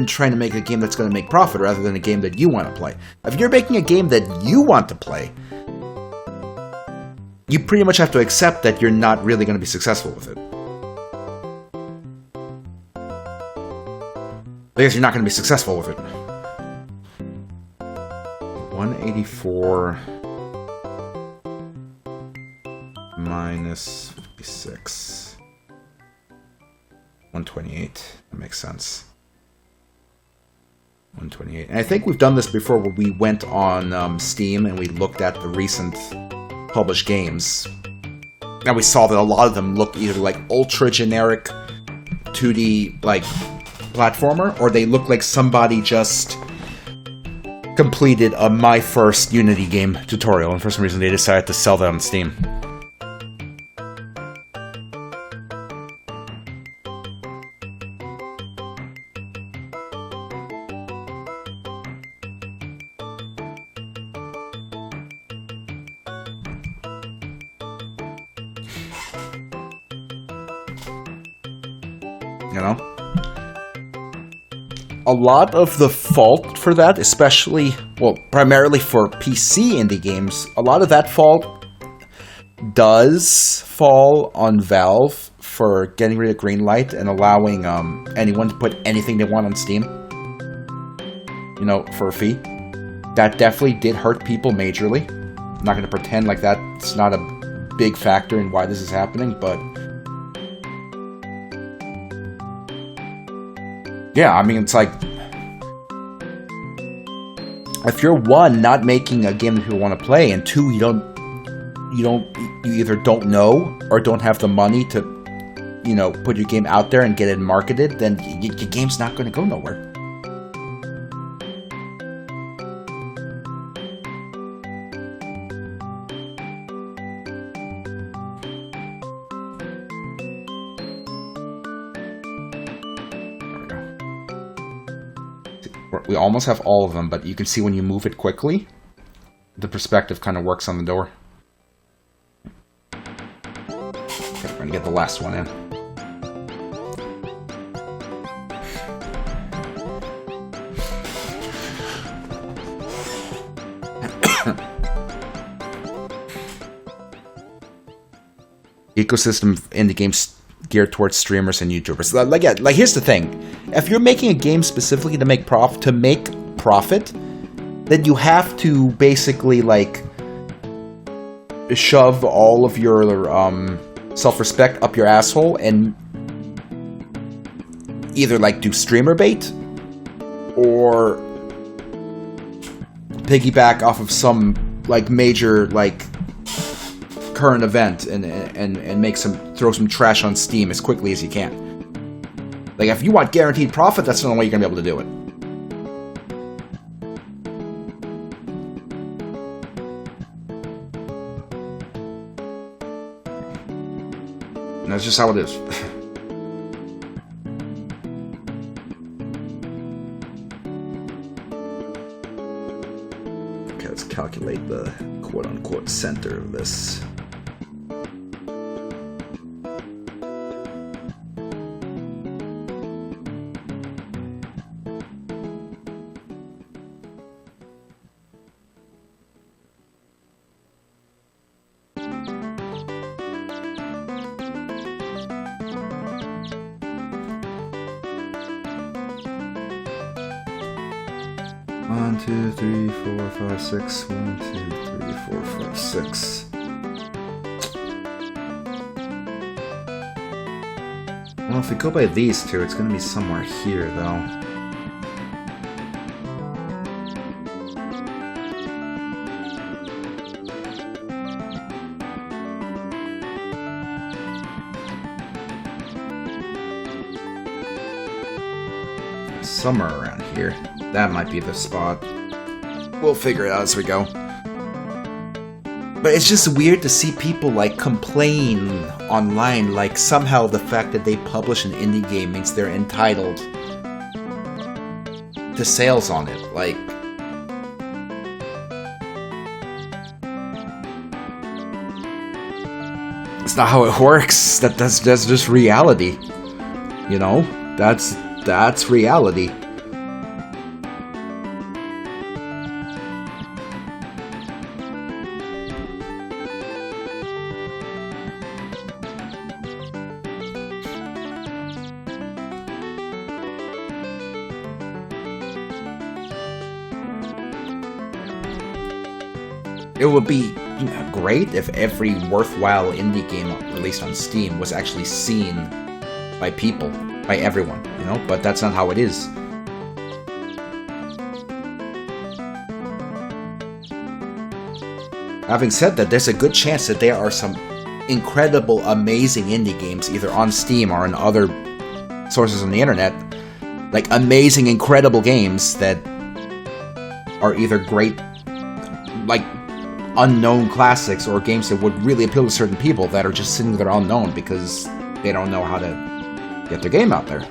Speaker 1: trying to make a game that's going to make profit rather than a game that you want to play. If you're making a game that you want to play, you pretty much have to accept that you're not really going to be successful with it. Because you're not going to be successful with it. 184 minus 56. 128. That makes sense. 128. And I think we've done this before where we went on Steam and we looked at the recent published games. And we saw that a lot of them look either like ultra generic 2D like platformer, or they look like somebody just completed a My First Unity game tutorial, and for some reason they decided to sell that on Steam. You know? A lot of the fault for that, especially, well, primarily for PC indie games, a lot of that fault does fall on Valve for getting rid of Greenlight and allowing anyone to put anything they want on Steam, you know, for a fee. That definitely did hurt people majorly. I'm not going to pretend like that's not a big factor in why this is happening, but yeah, I mean, it's like, if you're one, not making a game that people want to play, and two, you either don't know or don't have the money to, you know, put your game out there and get it marketed, then your game's not going to go nowhere. We almost have all of them, but you can see when you move it quickly, the perspective kind of works on the door. Okay, we're going to get the last one in. Ecosystem indie games geared towards streamers and YouTubers. Like, yeah, like here's the thing: if you're making a game specifically to make profit, then you have to basically like shove all of your self-respect up your asshole and either like do streamer bait or piggyback off of some like major like current event and make throw some trash on Steam as quickly as you can. Like if you want guaranteed profit, that's the only way you're gonna be able to do it. And that's just how it is. Okay, let's calculate the quote-unquote center of this. One, two, three, four, five, six. 1, 2, 3, 4, 5, 6. Well, if we go by these two, it's going to be somewhere here, though. Somewhere around here. That might be the spot. We'll figure it out as we go. But it's just weird to see people like complain online like somehow the fact that they publish an indie game means they're entitled to sales on it. Like, it's not how it works. That's just reality. You know? That's reality. It would be great if every worthwhile indie game released on Steam was actually seen by people, by everyone, you know? But that's not how it is. Having said that, there's a good chance that there are some incredible, amazing indie games either on Steam or in other sources on the internet. Like, amazing, incredible games that are either great, like, unknown classics or games that would really appeal to certain people that are just sitting there unknown because they don't know how to get their game out there.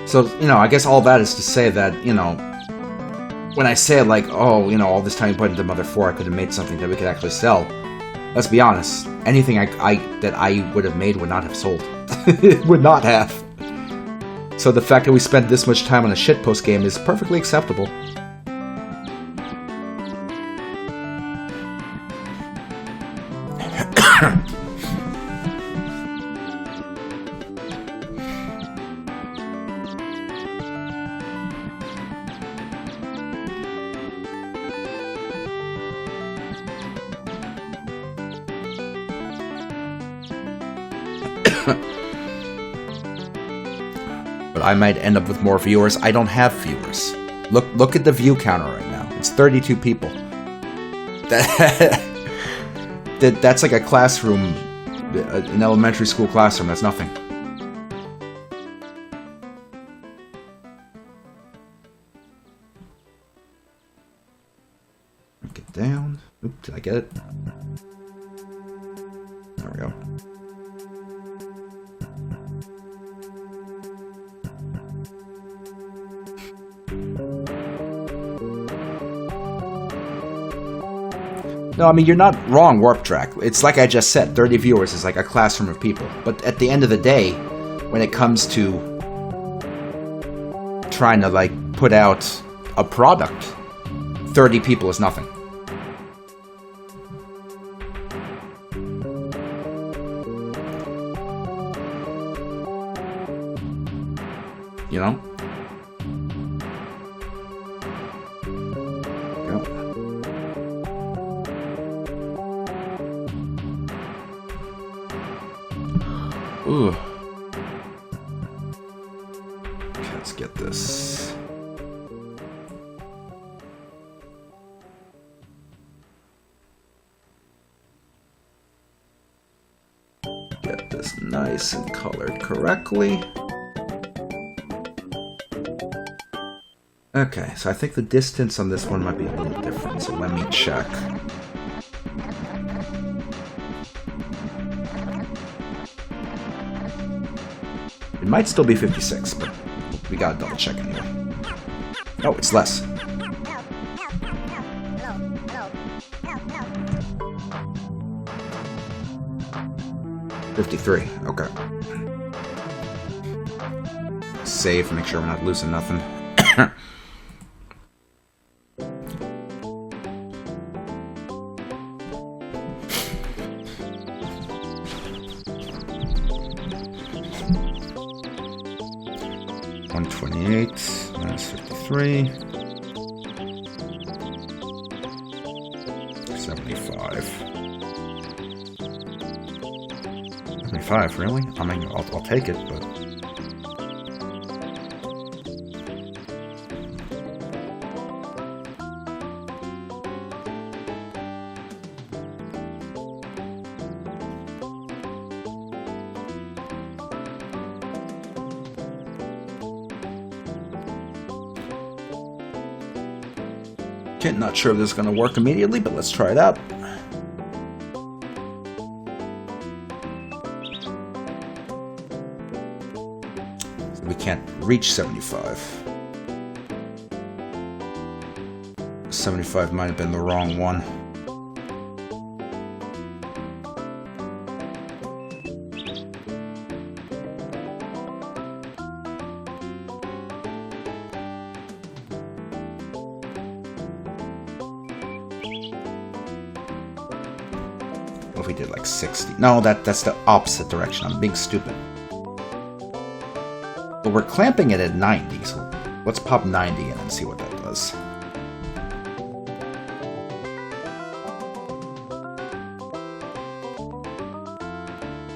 Speaker 1: So, you know, I guess all that is to say that, you know, when I say like, oh, you know, all this time you put into Mother 4, I could have made something that we could actually sell. Let's be honest, anything that I would have made would not have sold. It would not have. So the fact that we spent this much time on a shitpost game is perfectly acceptable. But I might end up with more viewers. I don't have viewers. Look at the view counter right now. It's 32 people. That's like a classroom, an elementary school classroom. That's nothing. Get down. Oop, did I get it? There we go. No, I mean, you're not wrong, Warp Track. It's like I just said, 30 viewers is like a classroom of people. But at the end of the day, when it comes to trying to, like, put out a product, 30 people is nothing. You know? Yep. Ooh. Okay, let's get this. Get this nice and colored correctly. Okay, so I think the distance on this one might be a little different, so let me check. It might still be 56, but we gotta double check anyway. Oh, it's less. $53, okay. Save, make sure we're not losing nothing. Minus 53. 75. 75, really? I mean, I'll take it, but... Okay, not sure if this is going to work immediately, but let's try it out. So we can't reach 75. 75 might have been the wrong one. If we did like 60. No, that's the opposite direction. I'm being stupid. But we're clamping it at 90, so let's pop 90 in and see what that does.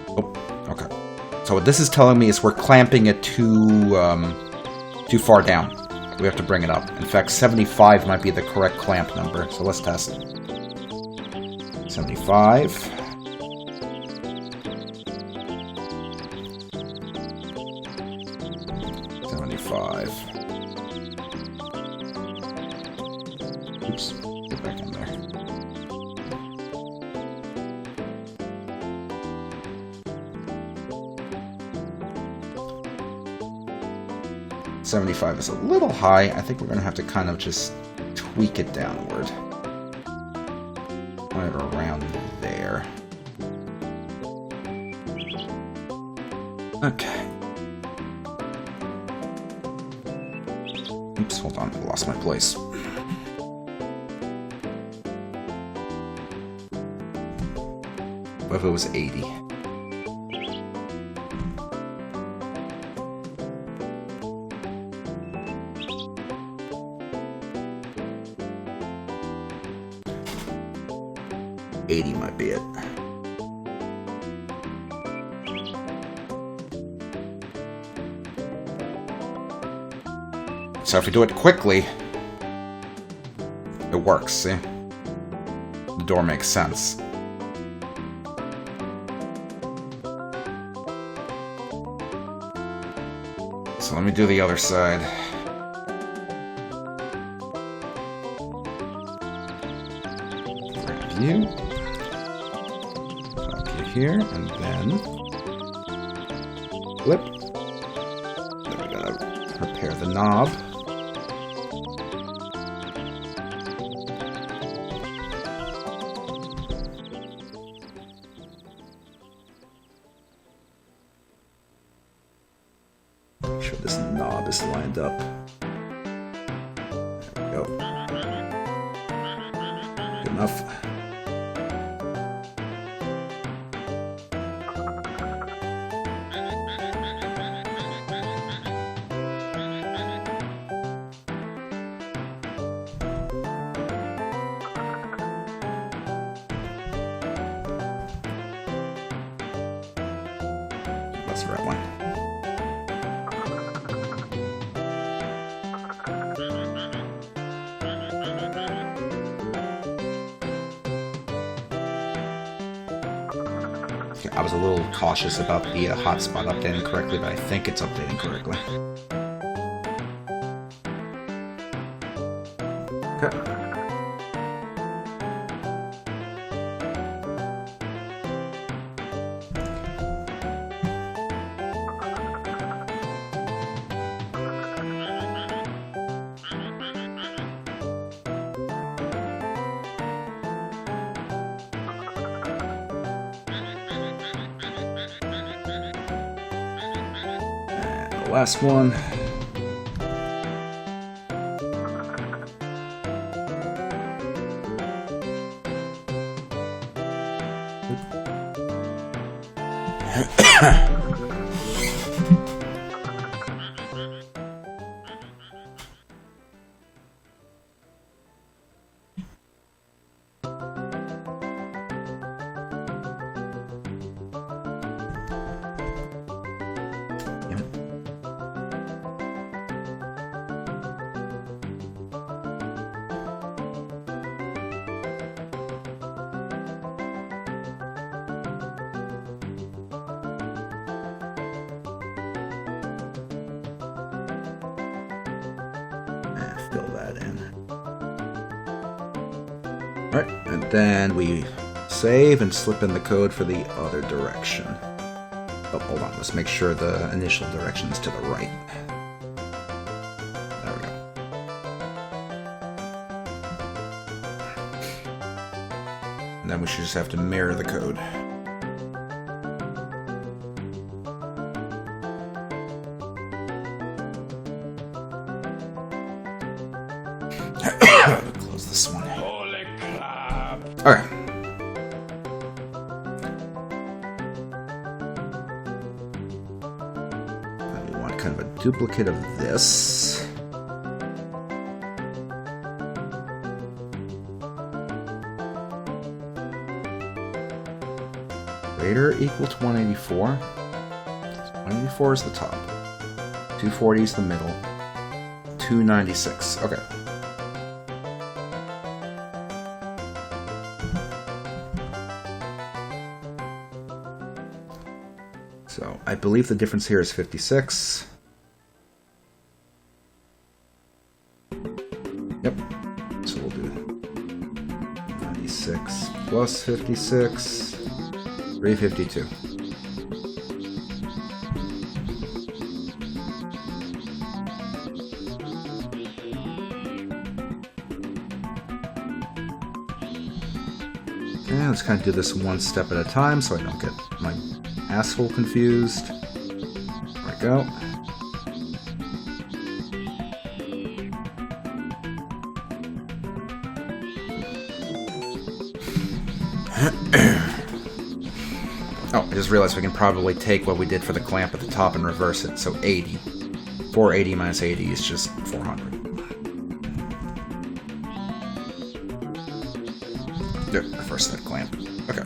Speaker 1: Oh, okay. So what this is telling me is we're clamping it too far down. We have to bring it up. In fact, 75 might be the correct clamp number, so let's test it. 75. 75. Oops, get back in there. $75 is a little high. I think we're gonna have to kind of just tweak it downward. Right around there. Okay. Oops, hold on, I lost my place. What if it was 80? $80 might be it. So if we do it quickly, it works, see? The door makes sense. So let me do the other side. Grab you. Pop you here, and then flip. Then we gotta repair the knob. Make sure this knob is lined up. enough. That's the right one. I was a little cautious about the hotspot updating correctly, but I think it's updating correctly. Okay. Last one. Fill that in. Alright, and then we save and slip in the code for the other direction. Oh, hold on, let's make sure the initial direction is to the right. There we go. And then we should just have to mirror the code. Close this one.
Speaker 2: Holy crap!
Speaker 1: Okay. We want kind of a duplicate of this. Greater or equal to 184. 184 is the top. 240 is the middle. 296. Okay. So I believe the difference here is 56. Yep. So we'll do 96 plus 56, 352. Okay, let's kind of do this one step at a time so I don't get my asshole confused. There we go. Oh, I just realized we can probably take what we did for the clamp at the top and reverse it. So 80. 480 minus 80 is just 400. Reverse that clamp. Okay.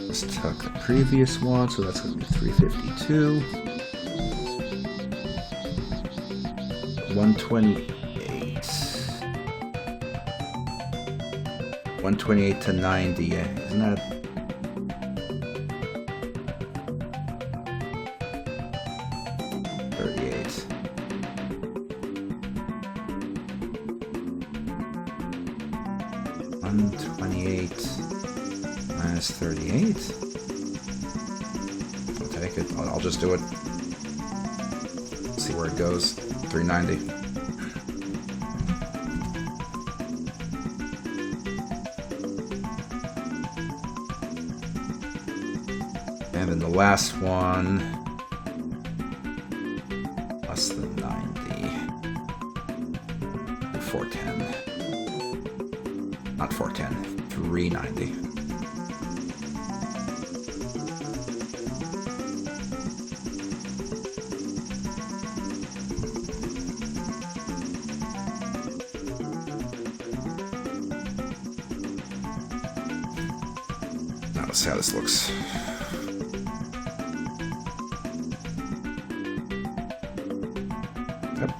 Speaker 1: Let's tuck the previous one, so that's going to be 352. 128. 128 to 90. Isn't that... minus 38. I'll take it. I'll just do it. See where it goes. 390. And then the last one, less than 90. 410. Not 410, 390. Now let's see how this looks. Yep.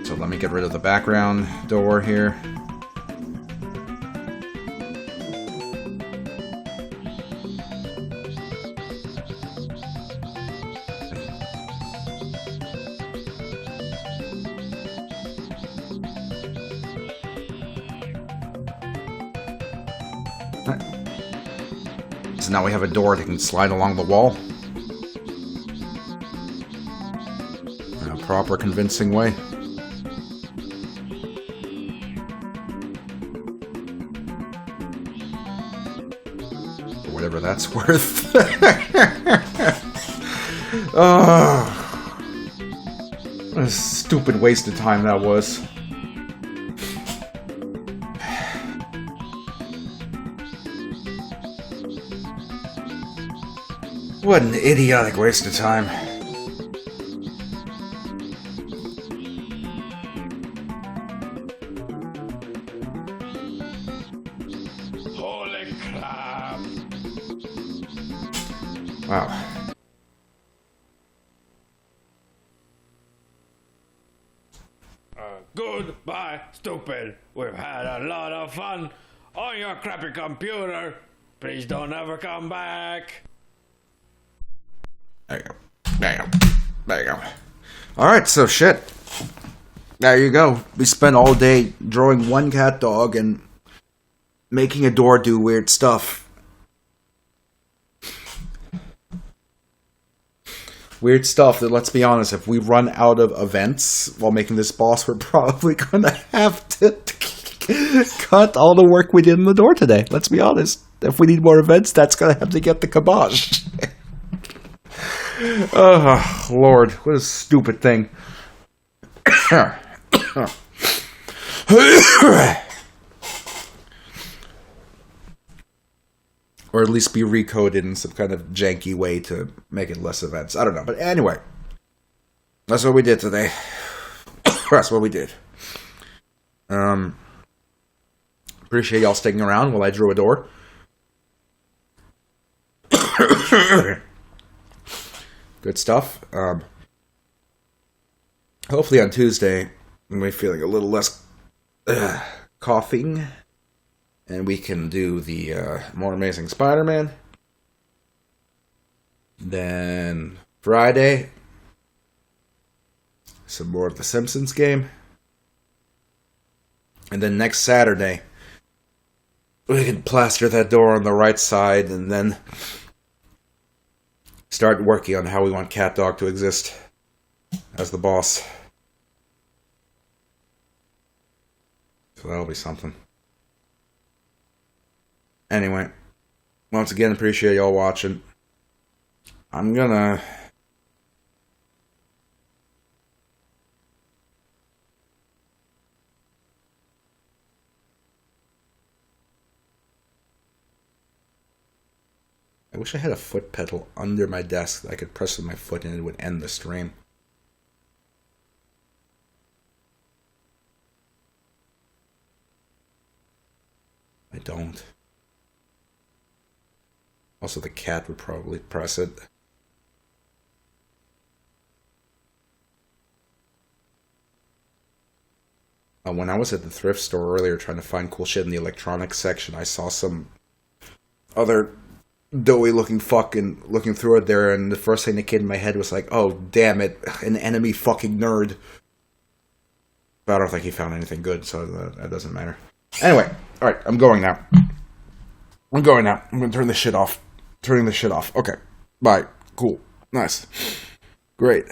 Speaker 1: So let me get rid of the background door here. So now we have a door that can slide along the wall in a proper, convincing way. For whatever that's worth. Oh, what a stupid waste of time that was. What an idiotic waste of time.
Speaker 2: Holy crap!
Speaker 1: Wow.
Speaker 2: Goodbye, stupid. We've had a lot of fun on your crappy computer. Please don't ever come back.
Speaker 1: There you go. There you go. There you go. Alright, so shit. There you go. We spent all day drawing one cat dog and making a door do weird stuff. Weird stuff that, let's be honest, if we run out of events while making this boss, we're probably gonna have to cut all the work we did in the door today. Let's be honest. If we need more events, that's gonna have to get the kibosh. Oh, Lord, what a stupid thing. Or at least be recoded in some kind of janky way to make it less events. I don't know. But anyway, that's what we did today. That's what we did. Appreciate y'all sticking around while I drew a door. Good stuff. Hopefully on Tuesday, I'm going to be feeling a little less coughing. And we can do the More Amazing Spider-Man. Then Friday, some more of the Simpsons game. And then next Saturday, we can plaster that door on the right side and then start working on how we want Cat Dog to exist as the boss. So that'll be something. Anyway, once again, appreciate y'all watching. I'm gonna... I wish I had a foot pedal under my desk that I could press with my foot and it would end the stream. I don't. Also, the cat would probably press it. When I was at the thrift store earlier trying to find cool shit in the electronics section, I saw some other doughy looking fucking looking through it there, and the first thing that came in my head was like, oh, damn it, an enemy fucking nerd. But I don't think he found anything good, so that doesn't matter. Anyway, alright, I'm going now. I'm going now. I'm gonna turn this shit off. Turning this shit off. Okay. Bye. Cool. Nice. Great.